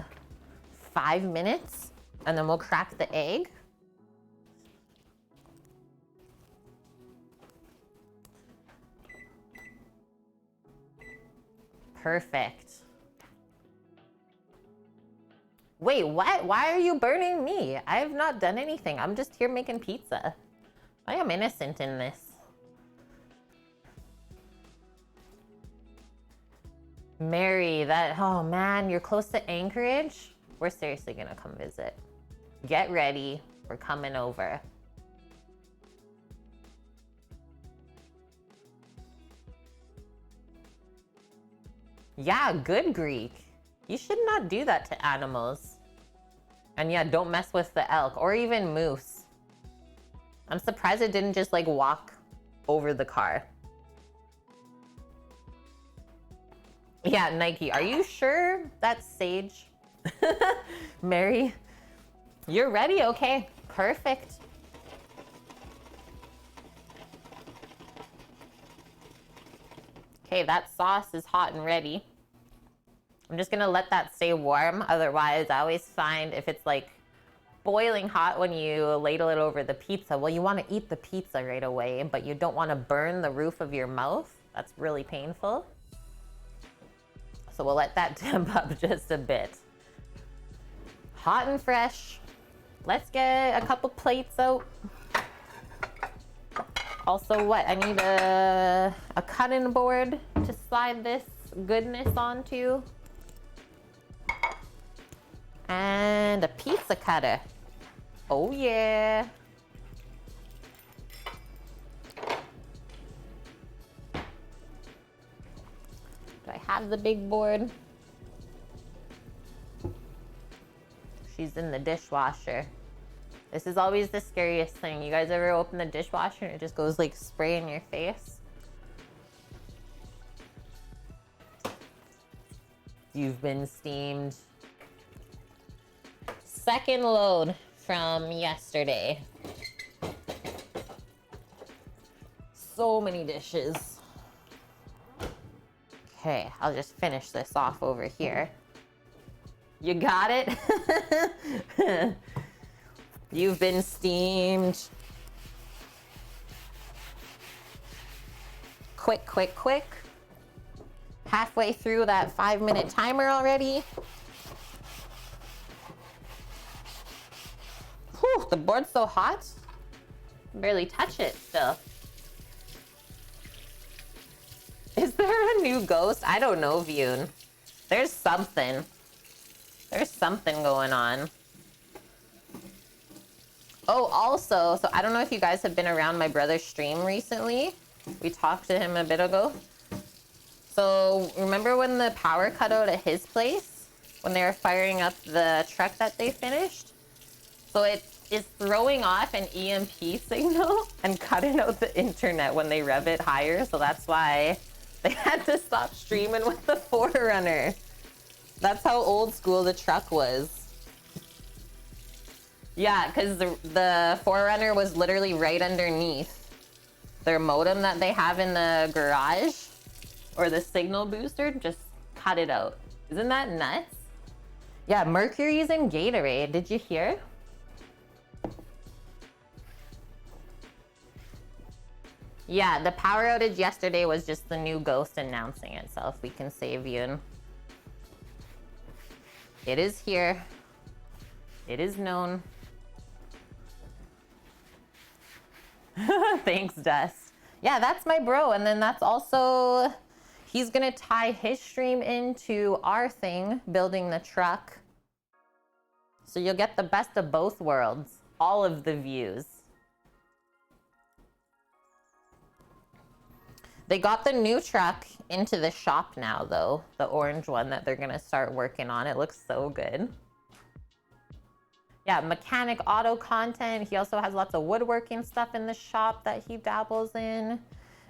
5 minutes and then we'll crack the egg. Perfect. Wait, what? Why are you burning me? I have not done anything. I'm just here making pizza. I am innocent in this. Mary, oh man, you're close to Anchorage? We're seriously gonna come visit. Get ready, we're coming over. Yeah, good Greek. You should not do that to animals. And yeah, don't mess with the elk or even moose. I'm surprised it didn't just like walk over the car. Yeah, Nike, are you sure that's sage? Mary, you're ready? Okay, perfect. Okay, that sauce is hot and ready. I'm just gonna let that stay warm. Otherwise, I always find if it's like boiling hot when you ladle it over the pizza, well, you want to eat the pizza right away, but you don't want to burn the roof of your mouth. That's really painful. So we'll let that temp up just a bit. Hot and fresh. Let's get a couple plates out. Also, what? I need a cutting board to slide this goodness onto. And a pizza cutter. Oh yeah. Do I have the big board? She's in the dishwasher. This is always the scariest thing. You guys ever open the dishwasher and it just goes like spray in your face? You've been steamed. Second load from yesterday. So many dishes. Okay, I'll just finish this off over here. You got it? You've been steamed. Quick, quick, quick. Halfway through that 5-minute timer already. Whew, the board's so hot. Barely touch it still. Is there a new ghost? I don't know, Vune. There's something. There's something going on. Oh, also, so I don't know if you guys have been around my brother's stream recently. We talked to him a bit ago. So remember when the power cut out at his place? When they were firing up the truck that they finished? So it is throwing off an EMP signal and cutting out the internet when they rev it higher. So that's why they had to stop streaming with the Forerunner. That's how old school the truck was. Yeah, because the Forerunner was literally right underneath their modem that they have in the garage, or the signal booster, just cut it out. Isn't that nuts? Yeah, Mercury's in Gatorade. Did you hear? Yeah, the power outage yesterday was just the new ghost announcing itself. We can save you. It is here. It is known. Thanks, Dust. Yeah, that's my bro. And then that's also, he's gonna tie his stream into our thing, building the truck. So you'll get the best of both worlds, all of the views. They got the new truck into the shop now, though. The orange one that they're gonna start working on. It looks so good. Yeah, mechanic auto content. He also has lots of woodworking stuff in the shop that he dabbles in.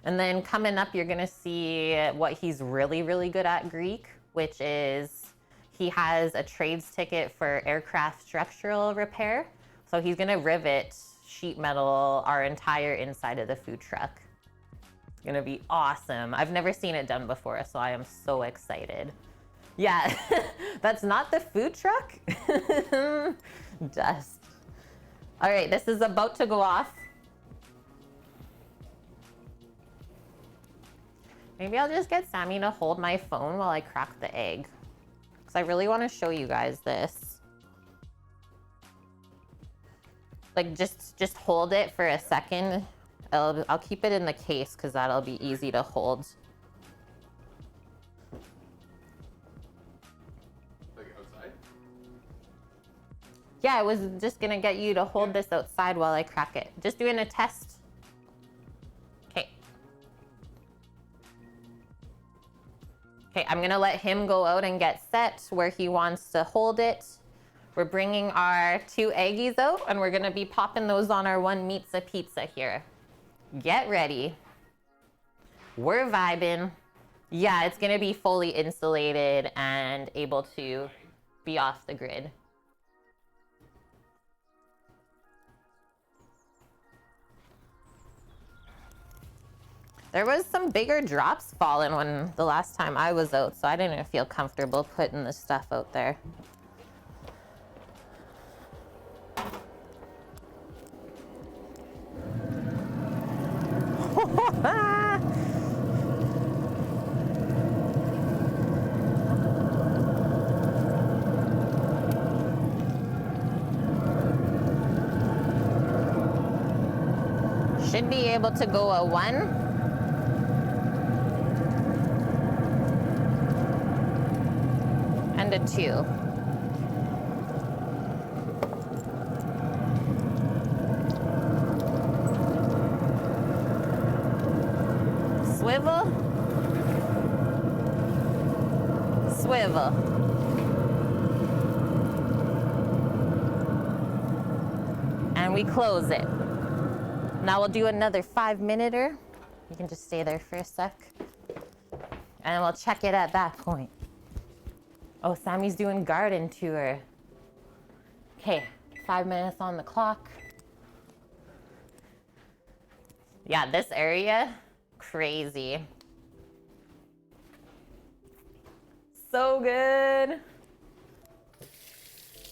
And then coming up, you're gonna see what he's really, really good at, Greek, which is he has a trades ticket for aircraft structural repair. So he's gonna rivet sheet metal our entire inside of the food truck. It's gonna be awesome. I've never seen it done before, so I am so excited. Yeah, that's not the food truck. Dust. All right, this is about to go off. Maybe I'll just get Sammy to hold my phone while I crack the egg, because I really want to show you guys this. Like, just hold it for a second. I'll keep it in the case because that'll be easy to hold. Yeah, I was just gonna get you to hold this outside while I crack it. Just doing a test. Okay. Okay, I'm gonna let him go out and get set where he wants to hold it. We're bringing our 2 eggies out and we're gonna be popping those on our 1 Meatzza pizza here. Get ready. We're vibing. Yeah, it's gonna be fully insulated and able to be off the grid. There was some bigger drops falling when the last time I was out, so I didn't feel comfortable putting the stuff out there. Should be able to go a 1. And a 2. Swivel. Swivel. And we close it. Now we'll do another 5-minute-er. You can just stay there for a sec. And we'll check it at that point. Oh, Sammy's doing garden tour. Okay, 5 minutes on the clock. Yeah, this area, crazy. So good.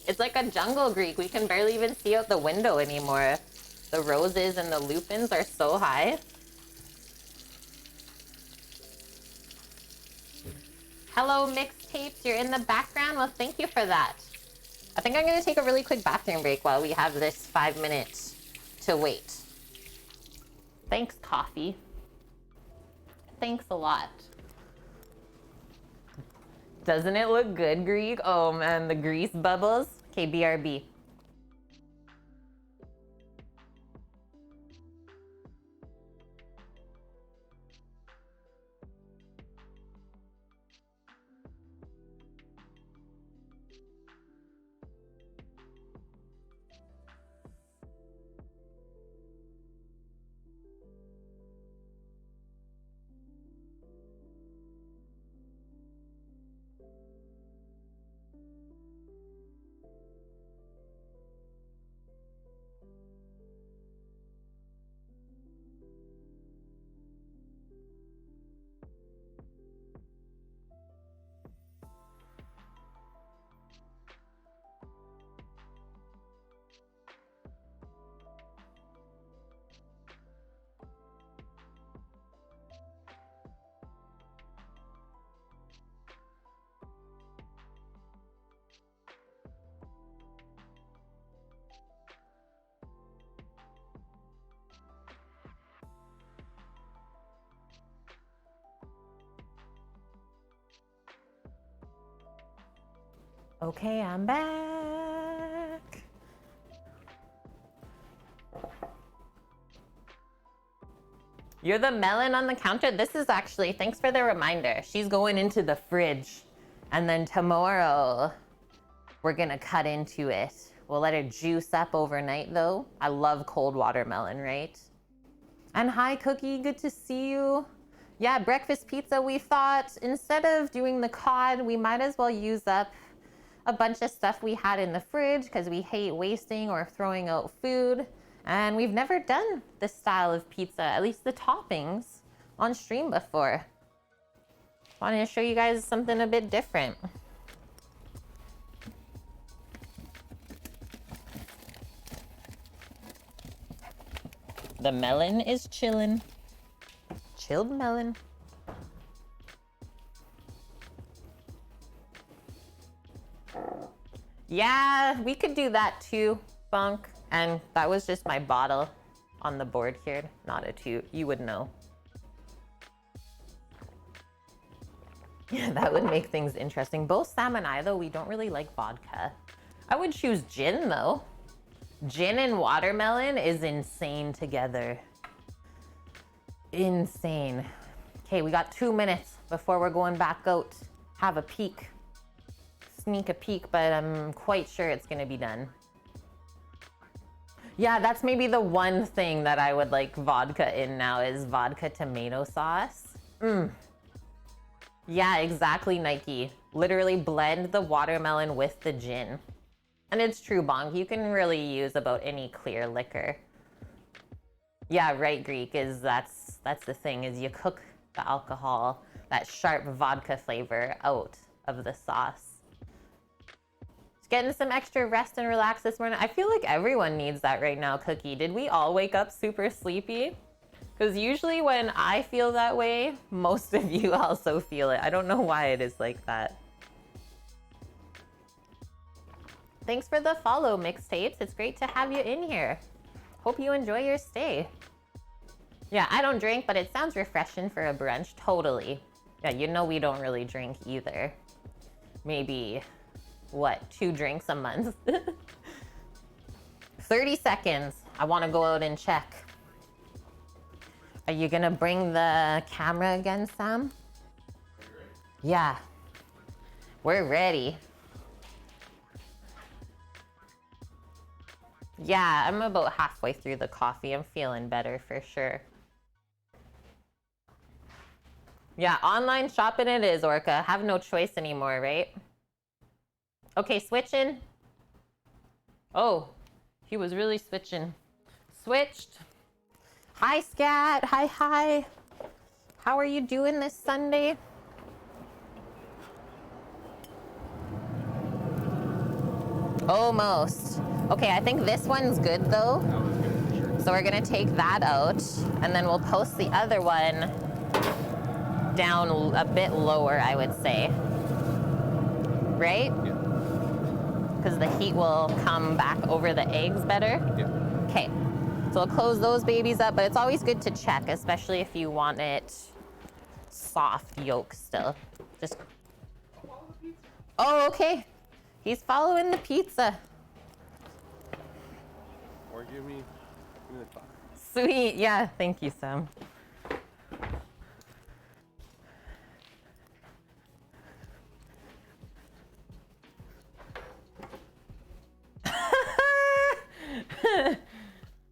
It's like a jungle, Greek. We can barely even see out the window anymore. The roses and the lupins are so high. Hello, mixtapes. You're in the background. Well, thank you for that. I think I'm going to take a really quick bathroom break while we have this 5 minutes to wait. Thanks, coffee. Thanks a lot. Doesn't it look good, Greek? Oh, man, the grease bubbles. Okay, BRB. Okay, I'm back. You're the melon on the counter? This is actually, thanks for the reminder. She's going into the fridge. And then tomorrow, we're gonna cut into it. We'll let it juice up overnight though. I love cold watermelon, right? And hi, Cookie, good to see you. Yeah, breakfast pizza, we thought instead of doing the cod, we might as well use up a bunch of stuff we had in the fridge because we hate wasting or throwing out food. And we've never done this style of pizza, at least the toppings, on stream before. Wanted to show you guys something a bit different. The melon is chillin'. Chilled melon. Yeah, we could do that too, Bunk. And that was just my bottle on the board here, not a toot. You would know. Yeah, that would make things interesting. Both Sam and I, though, we don't really like vodka. I would choose gin, though. Gin and watermelon is insane together. Insane. Okay, we got 2 minutes before we're going back out. Have a peek. Sneak a peek, but I'm quite sure it's gonna be done. Yeah, that's maybe the one thing that I would like vodka in now is vodka tomato sauce. Yeah, exactly, Nike. Literally blend the watermelon with the gin. And it's true, Bong, you can really use about any clear liquor. Yeah, right, Greek, that's the thing, is you cook the alcohol, that sharp vodka flavor out of the sauce. Just getting some extra rest and relax this morning. I feel like everyone needs that right now, Cookie. Did we all wake up super sleepy? Because usually when I feel that way, most of you also feel it. I don't know why it is like that. Thanks for the follow, Mixtapes. It's great to have you in here. Hope you enjoy your stay. Yeah, I don't drink, but it sounds refreshing for a brunch. Totally. Yeah, you know we don't really drink either. Maybe, what, 2 drinks a month? 30 seconds. I want to go out and check. Are you gonna bring the camera again, Sam? Yeah. We're ready. Yeah, I'm about halfway through the coffee. I'm feeling better for sure. Yeah, online shopping it is, Orca. Have no choice anymore, right? Okay, switching. Oh, he was really switching. Switched. Hi, Scat. Hi, hi. How are you doing this Sunday? Almost. Okay, I think this one's good though. That was good for sure. So we're gonna take that out and then we'll post the other one down a bit lower, I would say. Right? Yeah. Because the heat will come back over the eggs better. Yeah. Okay. So we'll close those babies up, but it's always good to check, especially if you want it soft yolk still. Just. Oh, okay. He's following the pizza. Or give me the thought. Sweet. Yeah. Thank you, Sam.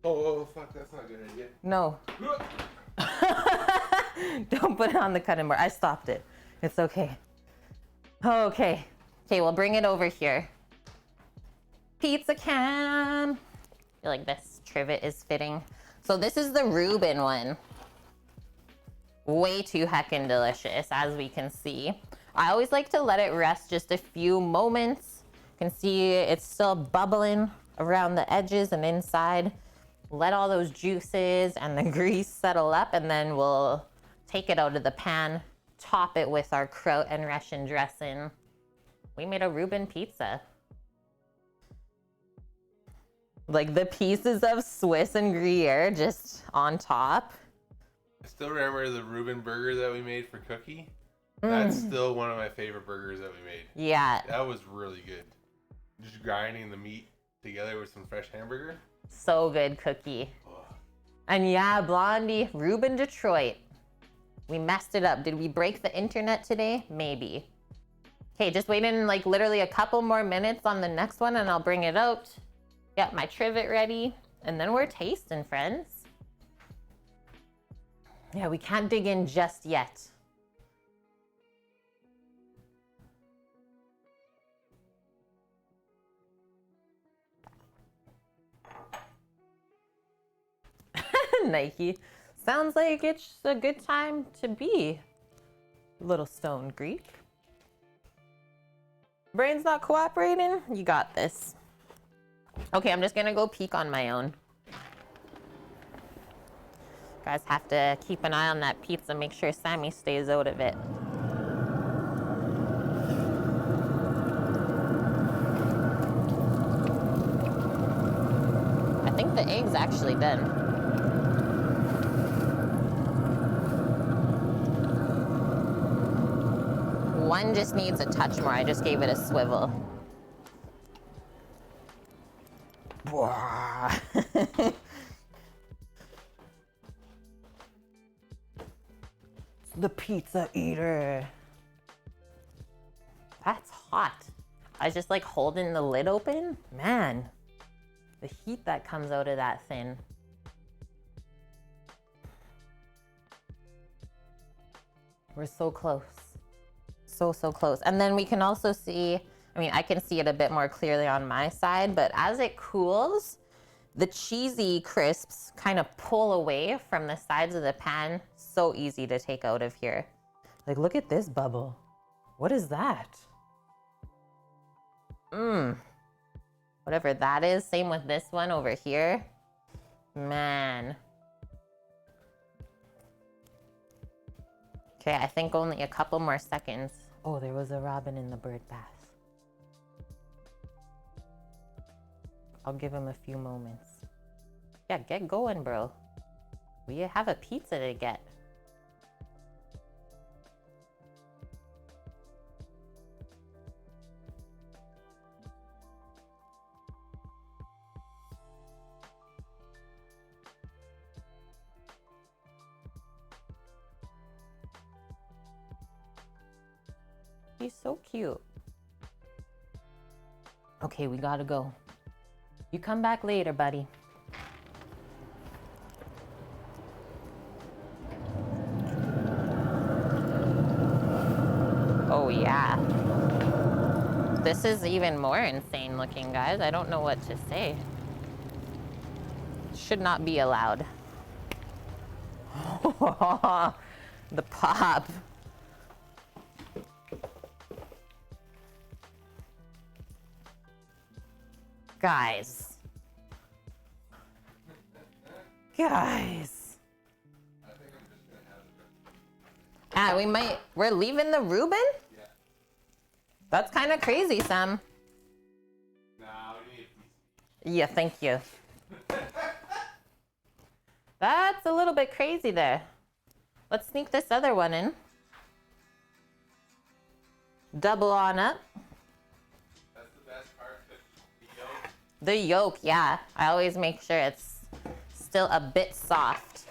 Oh, fuck, that's not a good idea. No. Don't put it on the cutting board. I stopped it. It's okay. Okay. Okay, we'll bring it over here. Pizza cam. I feel like this trivet is fitting. So this is the Reuben one. Way too heckin' delicious, as we can see. I always like to let it rest just a few moments. You can see it's still bubbling around the edges and inside. Let all those juices and the grease settle up, and then we'll take it out of the pan, top it with our kraut and Russian dressing. We made a Reuben pizza. Like the pieces of Swiss and Gruyere just on top. I still remember the Reuben burger that we made for Cookie. That's still one of my favorite burgers that we made. Yeah. That was really good. Just grinding the meat together with some fresh hamburger. So good, Cookie. Oh. And yeah, Blondie, Reuben, Detroit. We messed it up. Did we break the internet today? Maybe. Okay, just wait in like literally a couple more minutes on the next one and I'll bring it out. Get my trivet ready. And then we're tasting, friends. Yeah, we can't dig in just yet. Nike. Sounds like it's a good time to be Little Stone Greek. Brain's not cooperating? You got this. Okay, I'm just gonna go peek on my own. Guys have to keep an eye on that pizza, make sure Sammy stays out of it. I think the egg's actually done. One just needs a touch more. I just gave it a swivel. The pizza eater. That's hot. I was just like holding the lid open. Man, the heat that comes out of that thing. We're so close. So close. And then we can also see, I mean, I can see it a bit more clearly on my side, but as it cools, The cheesy crisps kind of pull away from the sides of the pan. So easy to take out of here. Like, look at this bubble. What is that? Whatever that is. Same with this one over here. Man. Okay, I think only a couple more seconds. Oh, there was a robin in the bird bath. I'll give him a few moments. Yeah, get going, bro. We have a pizza to get. He's so cute. Okay, we gotta go. You come back later, buddy. Oh, yeah. This is even more insane looking, guys. I don't know what to say. Should not be allowed. The pop. Guys. Guys. We're leaving the Reuben? Yeah. That's kind of crazy, Sam. Nah, we need a piece. Yeah, thank you. That's a little bit crazy there. Let's sneak this other one in. Double on up. That's the best part, the yolk. The yolk, yeah. I always make sure it's still a bit soft.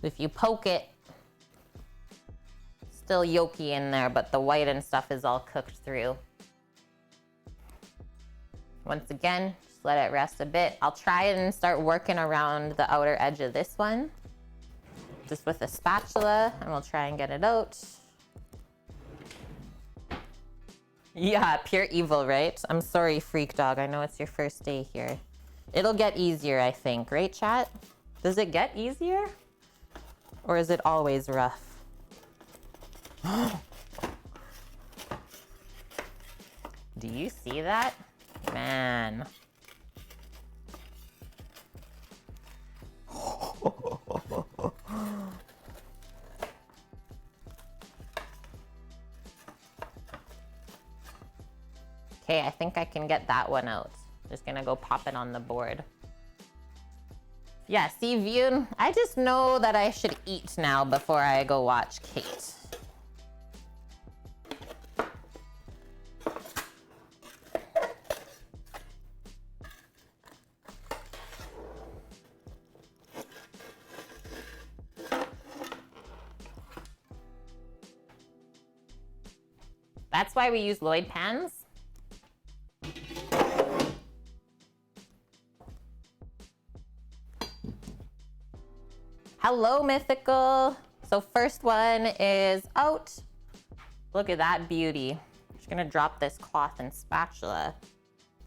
If you poke it, still yolky in there, but the white and stuff is all cooked through. Once again, just let it rest a bit. I'll try and start working around the outer edge of this one, just with a spatula, and we'll try and get it out. Yeah, pure evil, right? I'm sorry, Freak Dog. I know it's your first day here. It'll get easier, I think. Right, chat? Does it get easier? Or is it always rough? Do you see that? Man. Okay, I think I can get that one out. Just gonna go pop it on the board. Yeah, see, Vune, I just know that I should eat now before I go watch Kate. That's why we use Lloyd pans. Hello, Mythical. So first one is out. Look at that beauty. I'm just gonna drop this cloth and spatula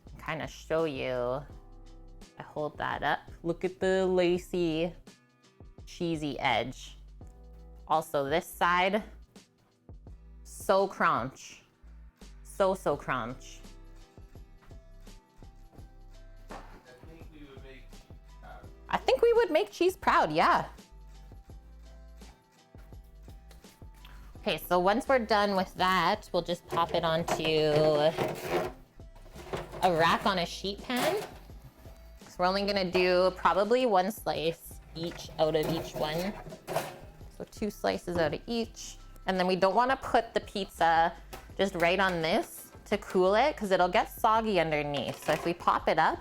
and kind of show you. I hold that up. Look at the lacy, cheesy edge. Also this side, so crunch. So crunch. I think we would make cheese proud, yeah. Okay, so once we're done with that, we'll just pop it onto a rack on a sheet pan. So we're only gonna do probably one slice each out of each one. So 2 slices out of each. And then we don't wanna put the pizza just right on this to cool it because it'll get soggy underneath. So if we pop it up,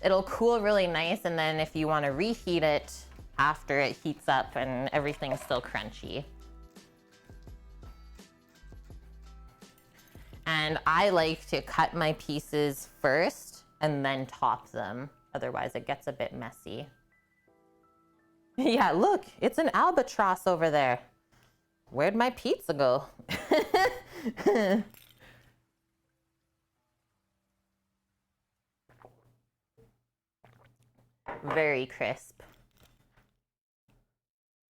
it'll cool really nice. And then if you wanna reheat it after it heats up and everything's still crunchy. And I like to cut my pieces first and then top them. Otherwise it gets a bit messy. Yeah, look, it's an albatross over there. Where'd my pizza go? Very crisp.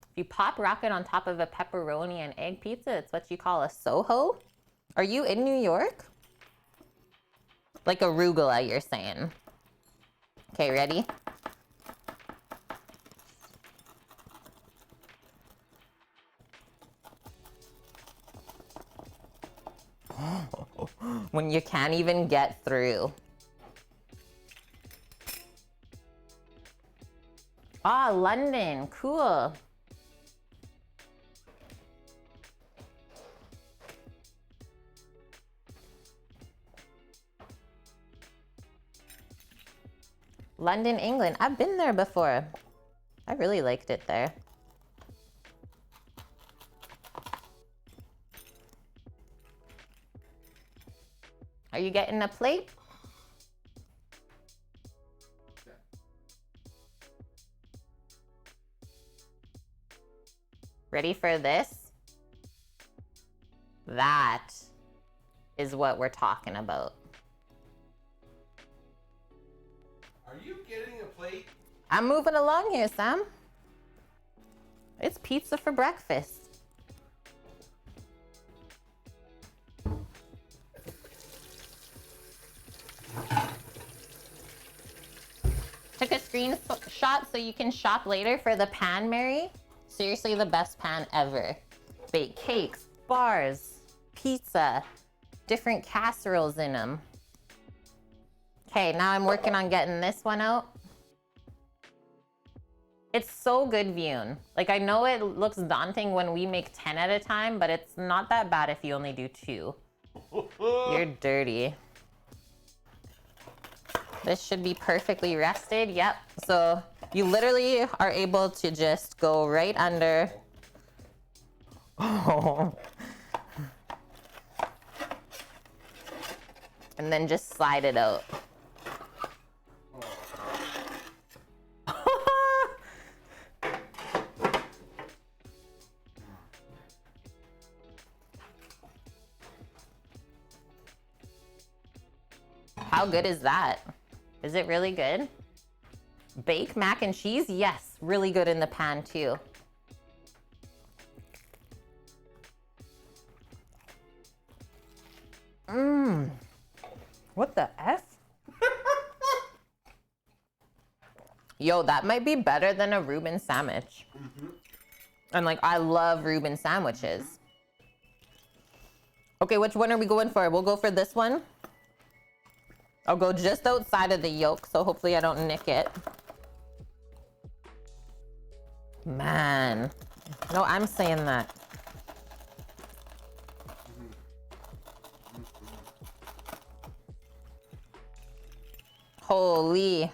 If you pop rocket on top of a pepperoni and egg pizza, it's what you call a Soho? Are you in New York? Like arugula, you're saying. Okay, ready? When you can't even get through. Ah, London, cool. London, England. I've been there before. I really liked it there. Are you getting a plate? Ready for this? That is what we're talking about. Are you getting a plate? I'm moving along here, Sam. It's pizza for breakfast. Took a screenshot so you can shop later for the pan, Mary. Seriously, the best pan ever. Bake cakes, bars, pizza, different casseroles in them. Okay, now I'm working on getting this one out. It's so good viewing. Like, I know it looks daunting when we make 10 at a time, but it's not that bad if you only do 2. You're dirty. This should be perfectly rested. Yep. So you literally are able to just go right under. Oh. And then just slide it out. How good is that? Is it really good? Bake mac and cheese? Yes, really good in the pan too. Mmm. What the F? Yo, that might be better than a Reuben sandwich. And like, I love Reuben sandwiches. Okay, which one are we going for? We'll go for this one. I'll go just outside of the yolk, so hopefully I don't nick it. Man. No, I'm saying that. Holy.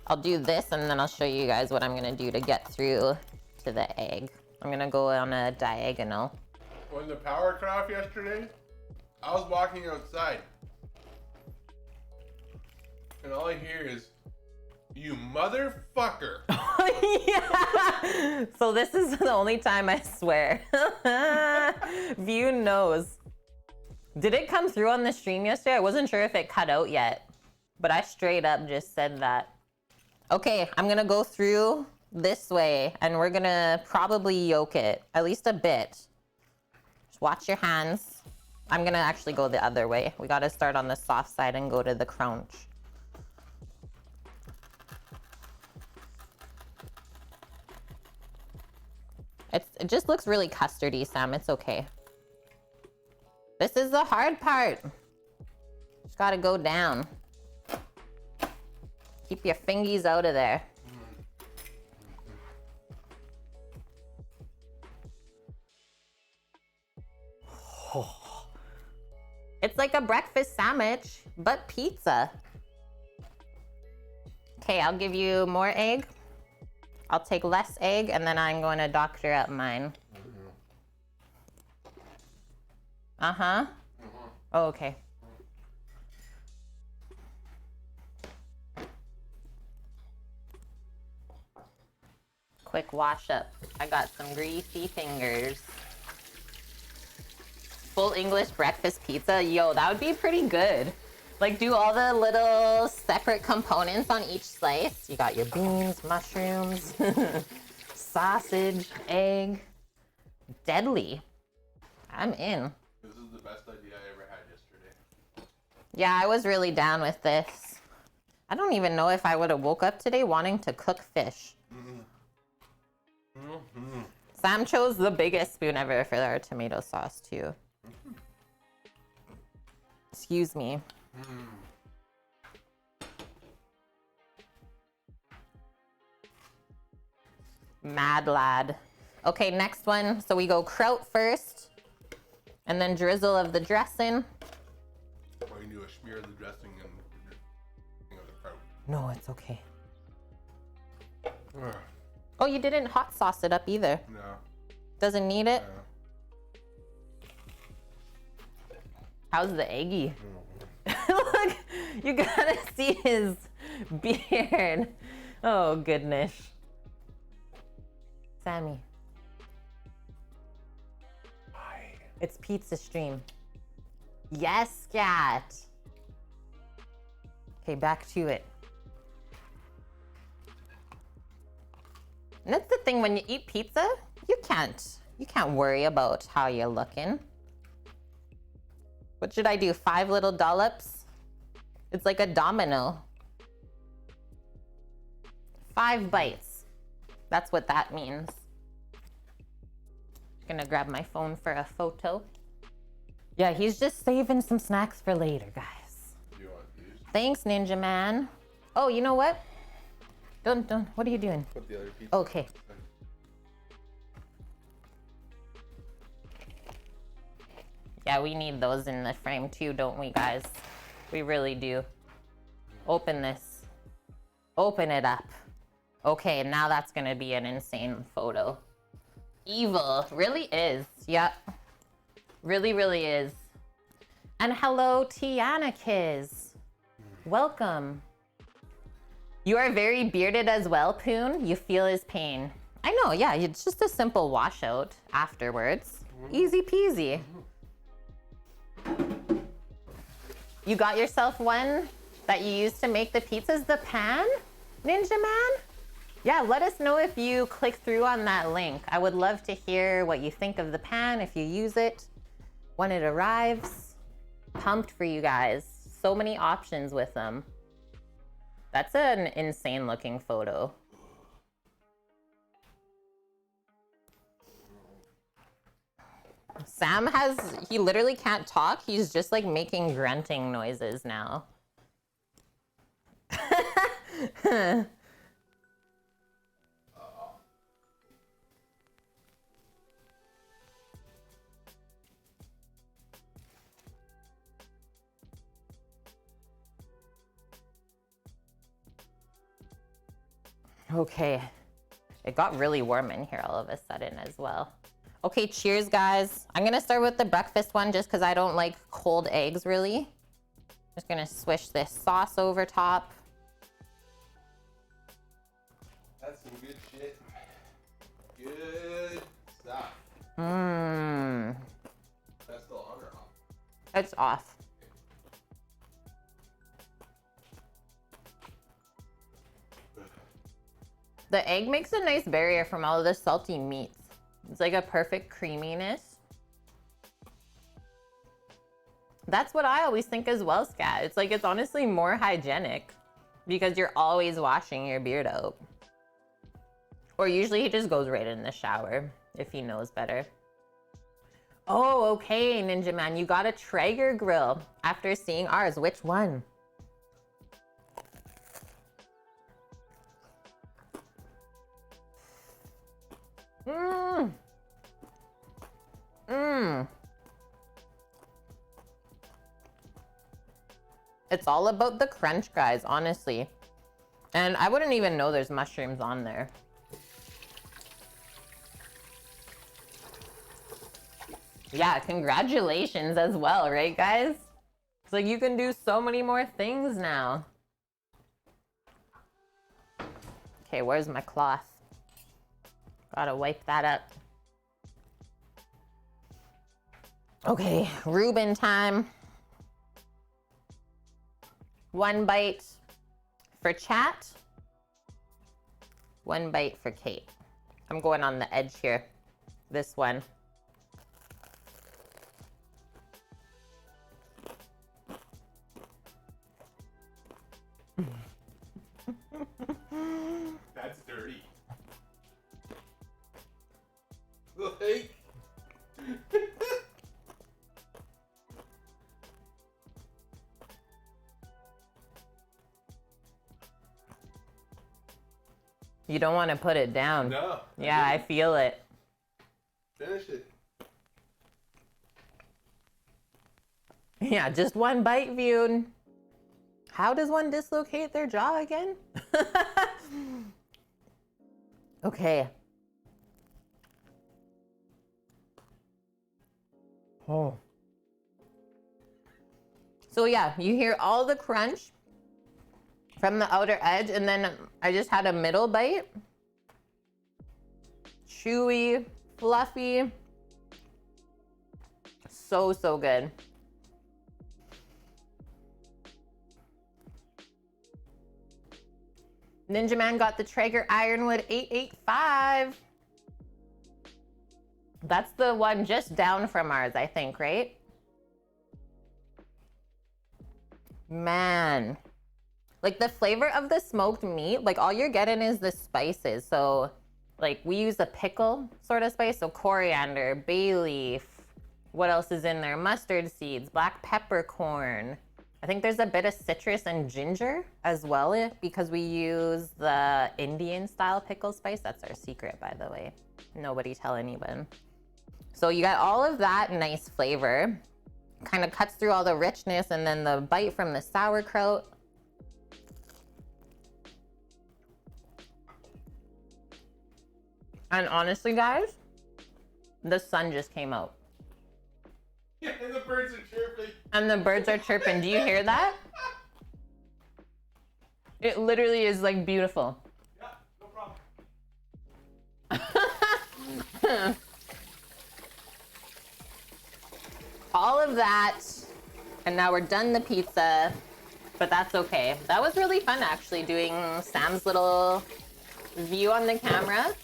I'll do this and then I'll show you guys what I'm gonna do to get through to the egg. I'm gonna go on a diagonal. When the power cut off yesterday, I was walking outside. And all I hear is, "You motherfucker." Yeah. So this is the only time I swear. View knows. Did it come through on the stream yesterday? I wasn't sure if it cut out yet, but I straight up just said that. Okay, I'm gonna go through this way and we're gonna probably yolk it, at least a bit. Just watch your hands. I'm gonna actually go the other way. We gotta start on the soft side and go to the crunch. It just looks really custardy, Sam. It's okay. This is the hard part. Just gotta go down. Keep your fingies out of there. It's like a breakfast sandwich, but pizza. Okay, I'll give you more egg. I'll take less egg and then I'm going to doctor up mine. Uh-huh. Oh, okay. Quick wash up. I got some greasy fingers. full English breakfast pizza, yo, that would be pretty good. Like, do all the little separate components on each slice. You got your beans, mushrooms, sausage, egg. Deadly. I'm in. This is the best idea I ever had yesterday. Yeah, I was really down with this. I don't even know if I would have woke up today wanting to cook fish. Sam chose the biggest spoon ever for our tomato sauce, too. Excuse me. Mad lad. Okay, next one. So we go kraut first, and then drizzle of the dressing. Or you do a smear of the dressing and the kraut. No, it's okay. Ugh. Oh, you didn't hot sauce it up either. No. Doesn't need it? No. How's the eggy? Look, you gotta see his beard. Oh, goodness. Sammy. Hi. It's pizza stream. Yes, cat. Okay, back to it. And that's the thing, when you eat pizza, you can't worry about how you're looking. What should I do? 5 little dollops? It's like a domino. 5 bites. That's what that means. Gonna grab my phone for a photo. Yeah, he's just saving some snacks for later, guys. You want these? Thanks, Ninja Man. Oh, you know what? Don't. What are you doing? Put the other pizza. Okay. Yeah, we need those in the frame too, don't we, guys? We really do. Open this. Open it up. Okay, now that's gonna be an insane photo. Evil. Really is. Yep. Really, really is. And hello, Tiana Kiz. Welcome. You are very bearded as well, Poon. You feel his pain. I know, yeah, it's just a simple washout afterwards. Easy peasy. You got yourself one that you used to make the pizzas, the pan, Ninja Man? Yeah, let us know if you click through on that link. I would love to hear what you think of the pan, if you use it, when it arrives. Pumped for you guys. So many options with them. That's an insane looking photo. Sam he literally can't talk. He's just like making grunting noises now. Okay, it got really warm in here all of a sudden as well. Okay, cheers, guys. I'm gonna start with the breakfast one just because I don't like cold eggs, really. Just gonna swish this sauce over top. That's some good shit. Good stuff. Mmm. That's still on or off? It's off. The egg makes a nice barrier from all of the salty meats. It's like a perfect creaminess. That's what I always think as well, Scat. It's like, it's honestly more hygienic because you're always washing your beard out. Or usually he just goes right in the shower if he knows better. Oh, okay, Ninja Man, you got a Traeger grill after seeing ours. Which one? Mmm. Mmm. It's all about the crunch, guys, honestly. And I wouldn't even know there's mushrooms on there. Yeah, congratulations as well, right, guys? It's like you can do so many more things now. Okay, where's my cloth? Gotta wipe that up. Okay, Reuben time. 1 bite for chat. 1 bite for Kate. I'm going on the edge here. This one. That's dirty. Like. You don't want to put it down. No. Yeah, I feel it. Finish it. Yeah, just 1 bite viewed. How does one dislocate their jaw again? Okay. Oh. So yeah, you hear all the crunch from the outer edge, and then I just had a middle bite. Chewy, fluffy. So, so good. Ninja Man got the Traeger Ironwood 885. That's the one just down from ours, I think, right? Man. Like the flavor of the smoked meat, like all you're getting is the spices. So like we use a pickle sort of spice. So coriander, bay leaf. What else is in there? Mustard seeds, black peppercorn. I think there's a bit of citrus and ginger as well because we use the Indian style pickle spice. That's our secret, by the way. Nobody tell anyone. So you got all of that nice flavor. Kind of cuts through all the richness, and then the bite from the sauerkraut. And honestly, guys, the sun just came out. Yeah, and the birds are chirping. And the birds are chirping. Do you hear that? It literally is like beautiful. Yeah, no problem. All of that, and now we're done the pizza, but that's okay. That was really fun, actually, doing Sam's little view on the camera.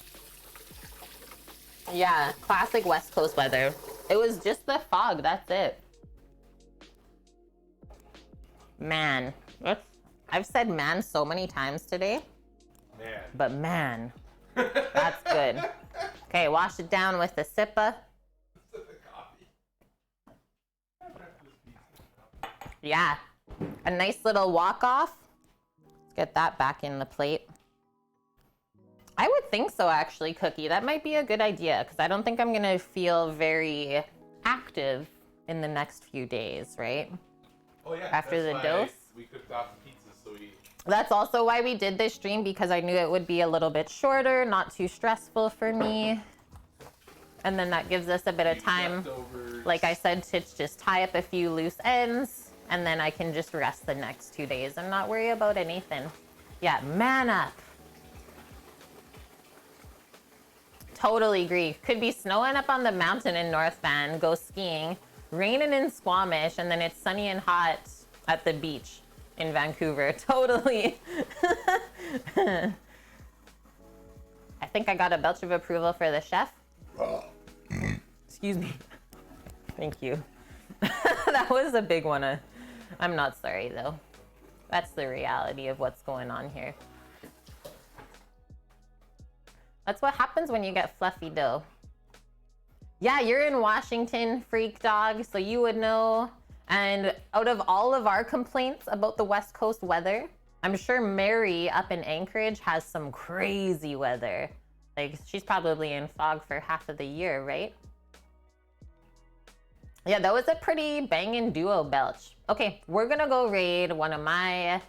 Yeah, classic West Coast weather. It was just the fog, that's it. Man, I've said man so many times today. Man. But man, that's good. Okay, wash it down with the sippa. Yeah, a nice little walk off. Let's get that back in the plate. I would think so, actually, Cookie. That might be a good idea because I don't think I'm gonna feel very active in the next few days, right? Oh yeah. After the dose. We cooked off the pizza, so we. That's also why we did this stream, because I knew it would be a little bit shorter, not too stressful for me. And then that gives us a bit of time, like I said, to just tie up a few loose ends. And then I can just rest the next 2 days and not worry about anything. Yeah, man up. Totally agree. Could be snowing up on the mountain in North Van, go skiing, raining in Squamish, and then it's sunny and hot at the beach in Vancouver. Totally. I think I got a belch of approval for the chef. Excuse me. Thank you. That was a big one. I'm not sorry, though. That's the reality of what's going on here. That's what happens when you get fluffy dough. Yeah, you're in Washington, freak dog, so you would know. And out of all of our complaints about the West Coast weather, I'm sure Mary up in Anchorage has some crazy weather. Like, she's probably in fog for half of the year, right? Yeah, that was a pretty banging duo belch. Okay, we're gonna go raid one of my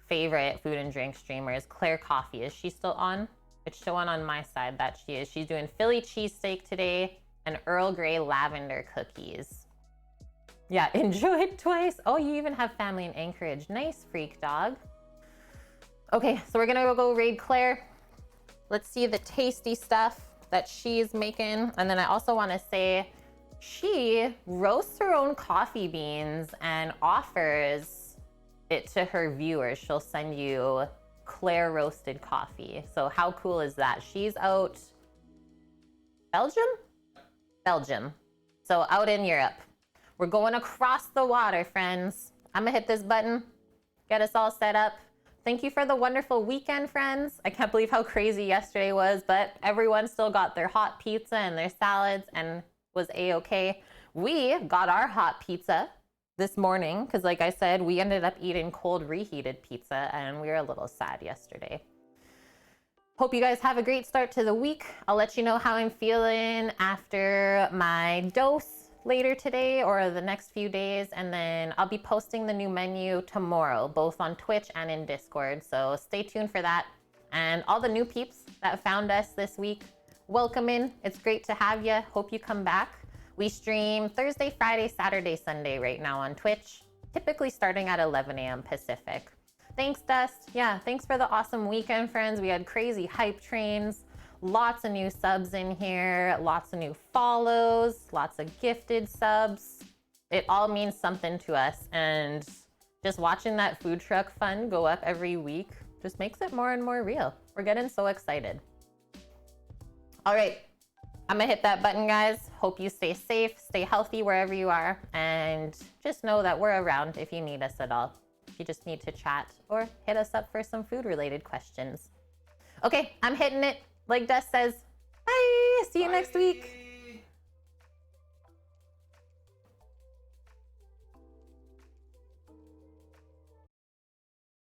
favorite food and drink streamers, Claire Coffee. Is she still on? It's showing on my side that she is. She's doing Philly cheesesteak today and Earl Grey lavender cookies. Yeah, enjoyed twice. Oh, you even have family in Anchorage. Nice, freak dog. Okay, so we're gonna go raid Claire. Let's see the tasty stuff that she's making. And then I also wanna say She roasts her own coffee beans and offers it to her viewers. She'll send you Claire roasted coffee. So how cool is that? She's out Belgium? Belgium. So out in Europe. We're going across the water, friends. I'm gonna hit this button, get us all set up. Thank you for the wonderful weekend, friends. I can't believe how crazy yesterday was, but everyone still got their hot pizza and their salads and was a-okay. We got our hot pizza this morning because, like I said, we ended up eating cold reheated pizza and we were a little sad yesterday. Hope you guys have a great start to the week. I'll let you know how I'm feeling after my dose later today or the next few days, and then I'll be posting the new menu tomorrow, both on Twitch and in Discord, so stay tuned for that. And all the new peeps that found us this week, welcome in. It's great to have you. Hope you come back. We stream Thursday, Friday, Saturday, Sunday right now on Twitch, typically starting at 11 a.m. Pacific. Thanks, Dust. Yeah, thanks for the awesome weekend, friends. We had crazy hype trains. Lots of new subs in here, lots of new follows, lots of gifted subs. It all means something to us, and just watching that food truck fund go up every week just makes it more and more real. We're getting so excited. All right, I'm gonna hit that button, guys. Hope you stay safe, stay healthy wherever you are, and just know that we're around if you need us at all. If you just need to chat or hit us up for some food-related questions. Okay, I'm hitting it. Like Dust says, bye. See you next week.